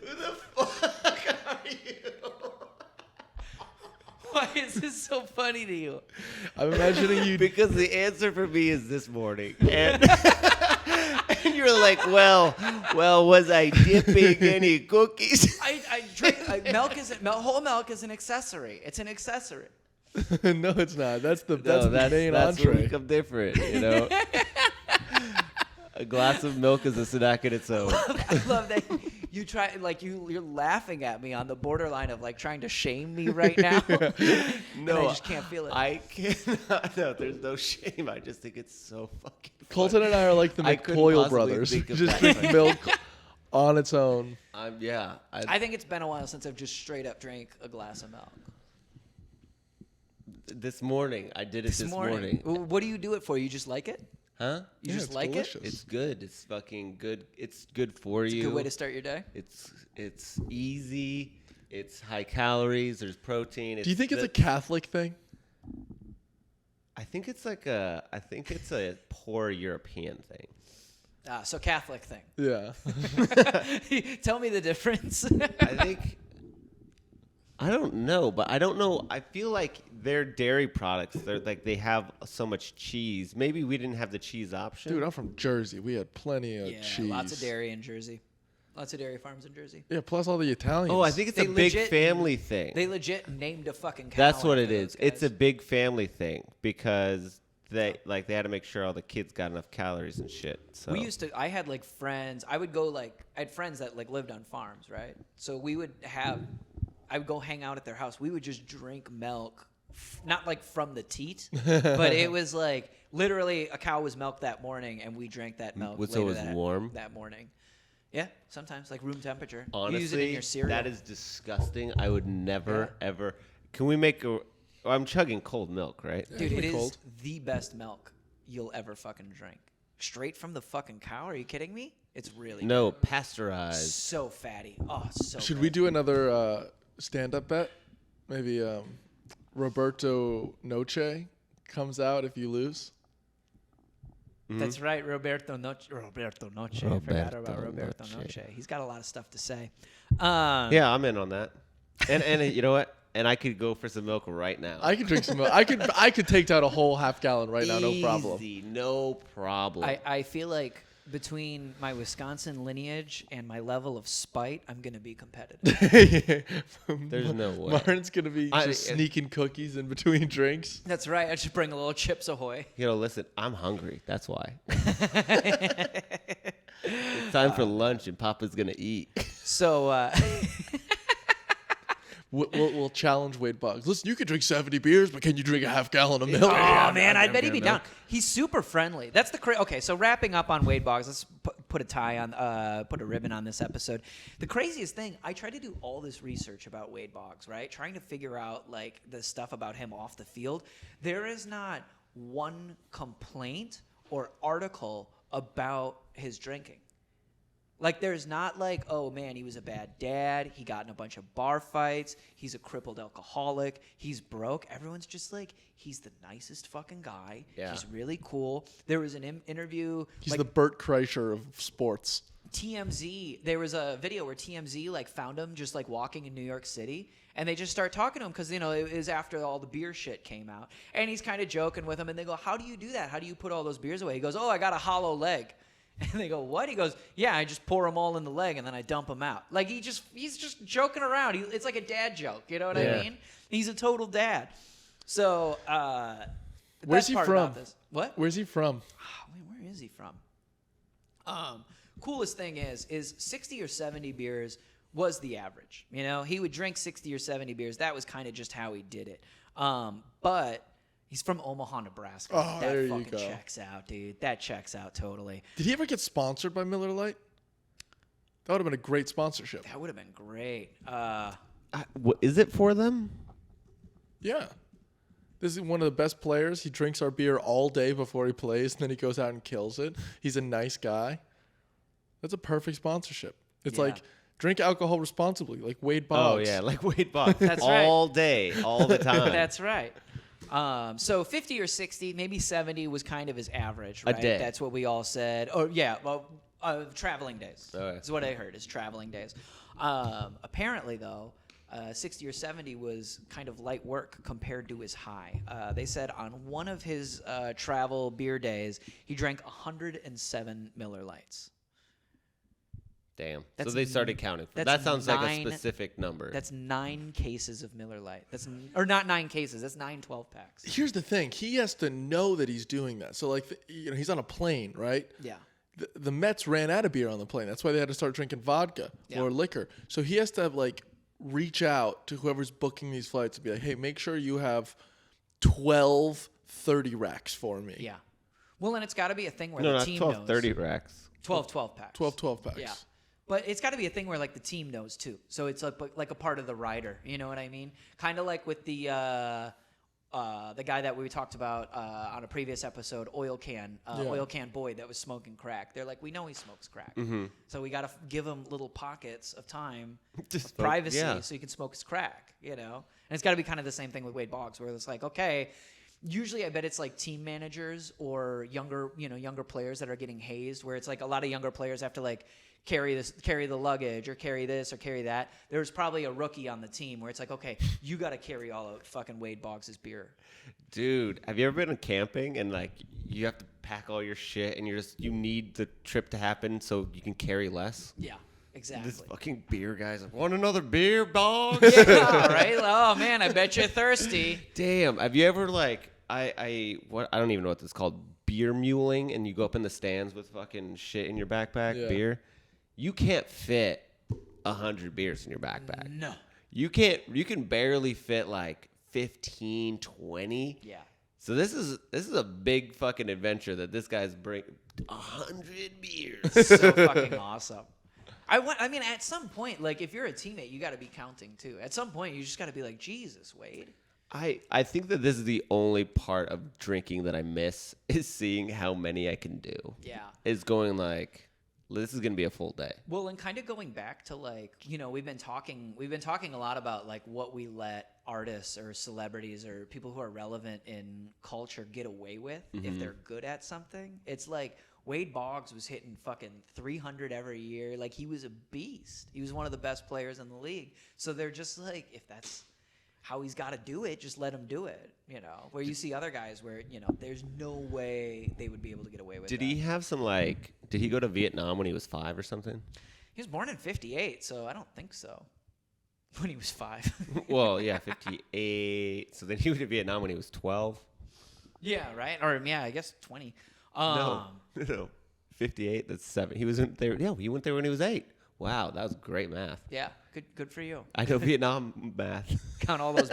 Who the fuck are you? Why is this so funny to you? I'm imagining you. Because the answer for me is this morning, and, and you're like, well, was I dipping any cookies? I drink whole milk is an accessory. It's an accessory. No, it's not. That's the No, the main that's where we entree. become different, you know. A glass of milk is a snack in its own. I love that you try like you're laughing at me on the borderline of like trying to shame me right now. No, I just can't feel it. I cannot. No, there's no shame. I just think it's so fucking. Colton and I are like the I couldn't McCoyle possibly brothers. think of Just that. drink milk on its own. Yeah. I think it's been a while since I've just straight up drank a glass of milk. This morning, I did it this morning. Well, what do you do it for? You just like it? Huh? You Yeah, just it's like delicious. It's good. It's fucking good. It's good for it? you. Good way to start your day. It's easy. It's high calories. There's protein. Do you think it's a Catholic thing? I think it's a poor European thing. So Catholic thing. Yeah. Tell me the difference. I think. I don't know, but I don't know. I feel like their dairy products, they have so much cheese. Maybe we didn't have the cheese option. Dude, I'm from Jersey. We had plenty of Yeah, cheese. lots of dairy in Jersey. Lots of dairy farms in Jersey. Yeah, plus all the Italians. Oh, I think it's They a big legit- family thing. They legit named a fucking cow. That's what it after is. those It's a guys. big family thing because they had to make sure all the kids got enough calories and shit. So We used to. I had like friends. I would go I had friends that like lived on farms, right? So we would have. I would go hang out at their house. We would just drink milk, not like from the teat, but it was like literally a cow was milked that morning, and we drank that milk. So it later was that, warm? that morning. Yeah, sometimes like room temperature. You use it in honestly, your cereal. that is disgusting. I would never ever. Can we make a? I'm chugging cold milk, right? Dude, it Really is cold. the best milk you'll ever fucking drink. Straight from the fucking cow. Are you kidding me? It's really No, good. pasteurized. So fatty. Oh, so. Should good. we do another stand-up bet? Maybe Roberto Noce comes out if you lose. That's right, Roberto Noce. I forgot about Roberto Roberto Noce. Noce. He's got a lot of stuff to say. Yeah, I'm in on that. And you know what? And I could go for some milk right now. I could drink some milk. I could take down a whole half gallon right now, no problem. Easy, no problem. I feel like between my Wisconsin lineage and my level of spite, I'm going to be competitive. There's no way. Martin's gonna be just sneaking cookies in between drinks. That's right. I should bring a little Chips Ahoy. You know, listen, I'm hungry. That's why. It's time for lunch, and Papa's gonna eat. So, We'll challenge Wade Boggs. Listen, you could drink 70 beers, but can you drink a half gallon of milk? oh man, I bet he'd be down. He's super friendly. That's the okay. So wrapping up on Wade Boggs, let's put a tie on, put a ribbon on this episode. The craziest thing, I tried to do all this research about Wade Boggs, right? Trying to figure out like the stuff about him off the field. There is not one complaint or article about his drinking. Like, there's not like, oh, man, he was a bad dad. He got in a bunch of bar fights. He's a crippled alcoholic. He's broke. Everyone's just like, he's the nicest fucking guy. Yeah. He's really cool. There was an interview. He's like, the Bert Kreischer of sports. TMZ, there was a video where TMZ like found him just like walking in New York City, and they just start talking to him because, you know, it was after all the beer shit came out. And he's kind of joking with them, and they go, how do you do that? How do you put all those beers away? He goes, oh, I got a hollow leg. And they go, what? He goes, yeah, I just pour them all in the leg and then I dump them out. Like, he's just joking around. It's like a dad joke. You know what I mean? He's a total dad. So, Where's that's he part from? about this. What? Where's he from? Where is he from? coolest thing is 60 or 70 beers was the average. You know, he would drink 60 or 70 beers. That was kind of just how he did it. But he's from Omaha, Nebraska. Oh, that there you fucking go. checks out, dude. That checks out totally. Did he ever get sponsored by Miller Lite? That would have been a great sponsorship. That would have been great. Is it for them? Yeah. This is one of the best players. He drinks our beer all day before he plays, and then he goes out and kills it. He's a nice guy. That's a perfect sponsorship. It's Yeah. like drink alcohol responsibly, like Wade Boggs. Oh yeah, like Wade Boggs. That's right. All day, all the time. That's right. So 50 or 60, maybe 70 was kind of his average, right? day. That's what we all said. Oh, yeah, well, traveling days. Okay. That's what I heard, is traveling days. Apparently, though, 60 or 70 was kind of light work compared to his high. They said on one of his travel beer days, he drank 107 Miller Lights. Damn. That's So they started counting. that's That sounds like a 9 specific number. That's 9 cases of Miller Lite. Or not 9 cases. That's 9 12-packs. Here's the thing. He has to know that he's doing that. So, like, he's on a plane, right? Yeah. The Mets ran out of beer on the plane. That's why they had to start drinking vodka or liquor. So he has to, like, reach out to whoever's booking these flights and be like, hey, make sure you have 12 30 racks for me. Yeah. Well, and it's got to be a thing where no, the not team 12, knows. 30 racks. 12 packs. 12 packs. Yeah. But it's got to be a thing where, like, the team knows, too. So it's like a part of the rider. You know what I mean? Kind of like with the guy that we talked about on a previous episode, Oil Can Boyd, that was smoking crack. They're like, we know he smokes crack. Mm-hmm. So we got to give him little pockets of time, Just of privacy, yeah. so he can smoke his crack, you know? And it's got to be kind of the same thing with Wade Boggs, where it's like, okay, usually I bet it's like team managers or younger players that are getting hazed, where it's like a lot of younger players have to, like, carry the luggage or carry this or carry that. There's probably a rookie on the team where it's like, okay, you got to carry all of fucking Wade Boggs' beer. Dude, have you ever been camping and, like, you have to pack all your shit and you need the trip to happen so you can carry less? Yeah, exactly. This fucking beer guy's like, want another beer, Boggs? Yeah, right? Oh, man, I bet you're thirsty. Damn. Have you ever, like, I don't even know what this is called, beer muling, and you go up in the stands with fucking shit in your backpack, beer? You can't fit 100 beers in your backpack. No. You can barely fit like 15, 20. Yeah. So this is a big fucking adventure that this guy's bringing 100 beers. So fucking awesome. I mean, at some point, like, if you're a teammate, you got to be counting too. At some point, you just got to be like, Jesus, Wade. I think that this is the only part of drinking that I miss, is seeing how many I can do. Yeah. Is going like, this is going to be a full day. Well, and kind of going back to, like, you know, we've been talking a lot about, like, what we let artists or celebrities or people who are relevant in culture get away with if they're good at something. It's like Wade Boggs was hitting fucking 300 every year. Like, he was a beast. He was one of the best players in the league. So they're just like, if that's how he's got to do it, just let him do it, you know. Where you see other guys where, you know, there's no way they would be able to get away with Did that. he have some, like, did he go to Vietnam when he was 5 or something? He was born in 58, so I don't think so. When he was 5. Well, yeah, 58. So then he went to Vietnam when he was 12? Yeah, right? Or, yeah, I guess 20. No. 58, that's 7. He went there when he was 8. Wow, that was great math. Yeah, good for you. I know Vietnam math. Count all those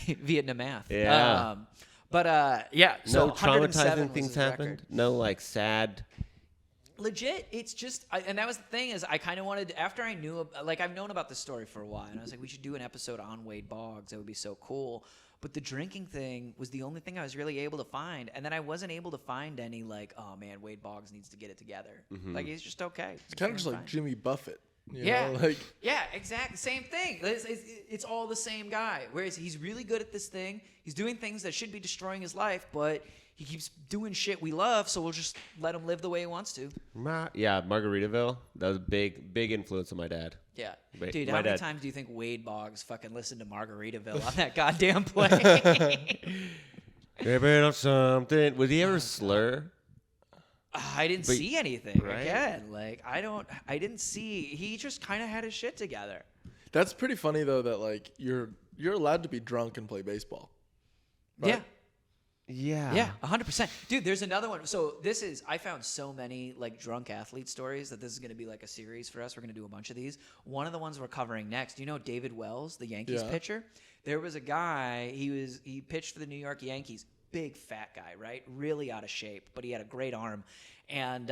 Vietnam math. Yeah. Yeah, so No 107 traumatizing was things his happened? record. No, like, sad? Legit, it's just, and that was the thing, is I kind of wanted, after I knew, like, I've known about this story for a while, and I was like, we should do an episode on Wade Boggs. That would be so cool. But the drinking thing was the only thing I was really able to find. And then I wasn't able to find any, like, oh, man, Wade Boggs needs to get it together. Like, he's just okay. It's kind of just like Jimmy Buffett. You Yeah, know? Like, yeah, exactly. Same thing. It's all the same guy. Whereas he's really good at this thing. He's doing things that should be destroying his life, but he keeps doing shit we love, so we'll just let him live the way he wants to. Yeah, Margaritaville. That was a big influence on my dad. Yeah. Wait, Dude, my how many dad- times do you think Wade Boggs fucking listened to Margaritaville on that goddamn plane? Maybe not something. Would he ever slur? I didn't But- see anything. right? Again, like, I didn't see. He just kind of had his shit together. that's pretty funny though that like you're allowed to be drunk and play baseball. Right? Yeah. Yeah. Yeah, 100%. Dude, there's another one. So I found so many like drunk athlete stories that this is going to be like a series for us. We're going to do a bunch of these. One of the ones we're covering next, you know David Wells, the Yankees pitcher? There was a guy, he pitched for the New York Yankees. Big fat guy, right? Really out of shape, but he had a great arm. And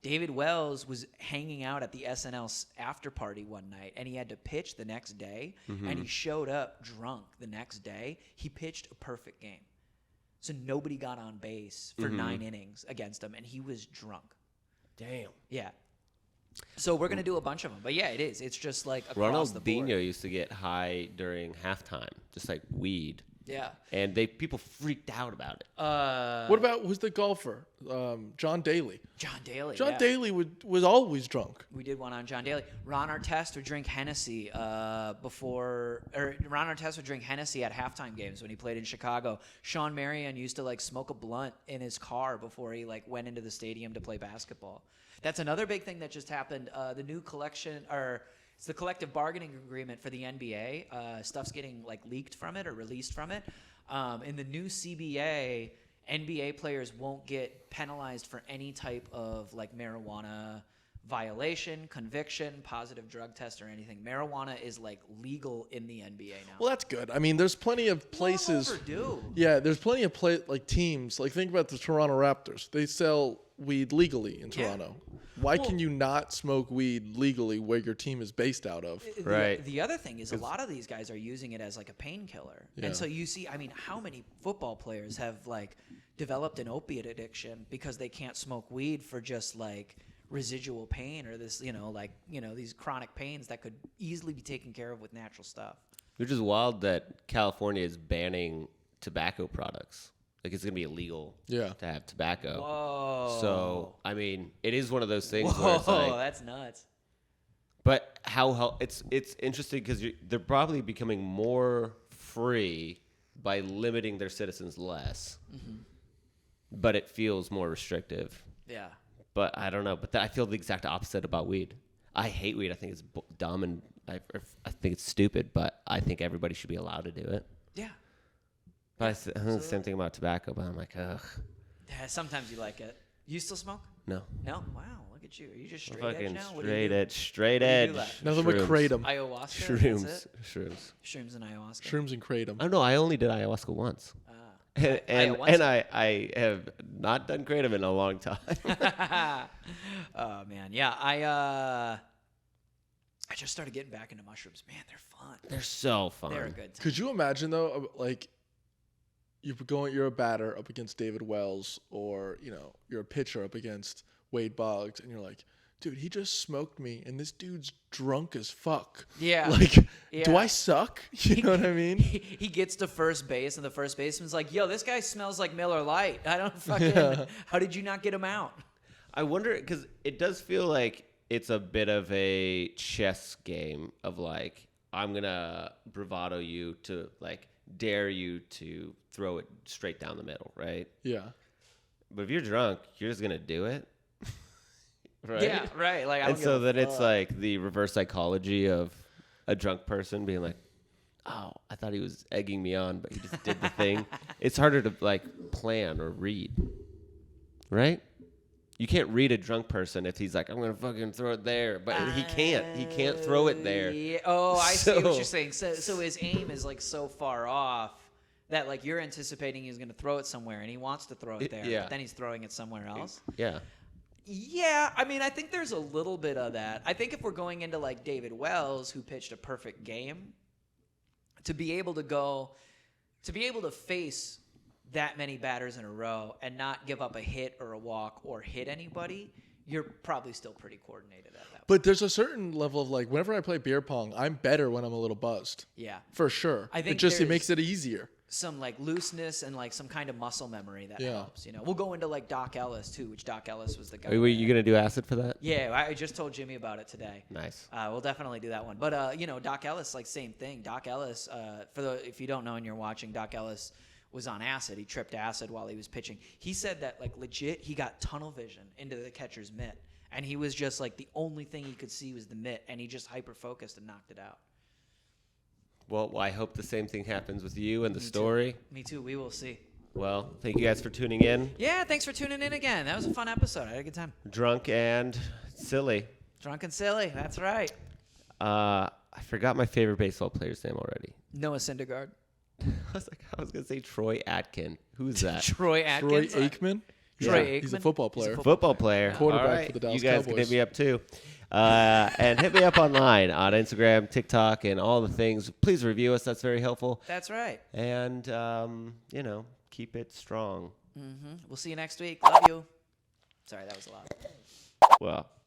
David Wells was hanging out at the SNL after party one night, and he had to pitch the next day, and he showed up drunk the next day. He pitched a perfect game. So nobody got on base for 9 innings against him, and he was drunk. Damn. Yeah. So we're going to do a bunch of them. But, yeah, it is. It's just like across the board. Ronaldinho used to get high during halftime, just like weed. Yeah. And people freaked out about it. What about who's the golfer? John Daly. John Daly. John yeah. Daly was always drunk. We did one on John Daly. Ron Artest would drink Hennessy Ron Artest would drink Hennessy at halftime games when he played in Chicago. Sean Marion used to like smoke a blunt in his car before he like went into the stadium to play basketball. That's another big thing that just happened. The new collection, or it's the collective bargaining agreement for the NBA. Stuff's getting like leaked from it or released from it. In the new CBA, NBA players won't get penalized for any type of like marijuana violation, conviction, positive drug test, or anything. Marijuana is like legal in the NBA now. Well, that's good. I mean, there's plenty of places. Overdue. Yeah, there's plenty of like teams. Like think about the Toronto Raptors. They sell weed legally in Toronto. Why can you not smoke weed legally where your team is based out of? Right. The other thing is a lot of these guys are using it as like a painkiller. Yeah. And so you see, I mean, how many football players have like developed an opiate addiction because they can't smoke weed for just like residual pain or this, these chronic pains that could easily be taken care of with natural stuff. Which is wild that California is banning tobacco products. Like it's gonna be illegal to have tobacco. Whoa. So I mean, it is one of those things where it's like, that's nuts. but it's interesting because they're probably becoming more free by limiting their citizens less, but it feels more restrictive. Yeah. But I don't know. But I feel the exact opposite about weed. I hate weed. I think it's dumb and I think it's stupid. But I think everybody should be allowed to do it. Yeah. But I think the same thing about tobacco. But I'm like, ugh. Yeah, sometimes you like it. You still smoke? No. No? Wow, look at you. Are you just straight Fucking edge now? What do you straight do? edge. Straight What do you edge. do left? Nothing but kratom. Ayahuasca? That's Shrooms. it? Shrooms. Shrooms and ayahuasca. Shrooms and kratom. I don't know. I only did ayahuasca once. And Ayahuasca. I have not done kratom in a long time. Oh man, yeah. I just started getting back into mushrooms. Man, they're fun. They're so fun. They're a good time. Could you imagine though, like you're a batter up against David Wells, or you're a pitcher up against Wade Boggs, and you're like, dude, he just smoked me, and this dude's drunk as fuck. Yeah. Like, Yeah. do I suck? You know what I mean? He gets to first base, and the first baseman's like, "Yo, this guy smells like Miller Lite. I don't fucking. How did you not get him out?" I wonder because it does feel like it's a bit of a chess game of like I'm gonna bravado you to like dare you to throw it straight down the middle, right? Yeah. But if you're drunk, you're just gonna do it, right? Yeah, right. Like, I don't And so give a then it's fuck. like the reverse psychology of a drunk person being like, "Oh, I thought he was egging me on, but he just did the thing." It's harder to like plan or read, right? You can't read a drunk person if he's like, "I'm gonna fucking throw it there," but he can't. He can't throw it there. Yeah. Oh, I see what So- you're saying. So his aim is like so far off that like you're anticipating he's going to throw it somewhere, and he wants to throw it there, Yeah. but then he's throwing it somewhere else. Yeah. Yeah, I mean, I think there's a little bit of that. I think if we're going into like David Wells, who pitched a perfect game, to be able to face that many batters in a row and not give up a hit or a walk or hit anybody, you're probably still pretty coordinated at that point. But there's a certain level of like, whenever I play beer pong, I'm better when I'm a little buzzed. Yeah. For sure. I think it there's makes it easier. some like looseness and like some kind of muscle memory that Yeah. helps. We'll go into like Doc Ellis too, which Doc Ellis was the guy. Were you gonna do acid for that? Yeah, I just told Jimmy about it today. Nice. We'll definitely do that one. But Doc Ellis, like same thing. Doc Ellis, if you don't know and you're watching, Doc Ellis was on acid. He tripped acid while he was pitching. He said that like legit, he got tunnel vision into the catcher's mitt, and he was just like the only thing he could see was the mitt, and he just hyper focused and knocked it out. Well, I hope the same thing happens with you and the story. Me too. We will see. Well, thank you guys for tuning in. Yeah, thanks for tuning in again. That was a fun episode. I had a good time. Drunk and silly. Drunk and silly. That's right. I forgot my favorite baseball player's name already. Noah Syndergaard. I was gonna say Troy Atkin. Who's that? Troy Troy Atkins. Aikman. Troy He's a Aikman? football player. Football player. Quarterback All right. for the Dallas You guys can Cowboys. hit me up too. And hit me up online on Instagram, TikTok, and all the things. Please review us. That's very helpful. That's right. And, keep it strong. We'll see you next week. Love you. Sorry, that was a lot. Well,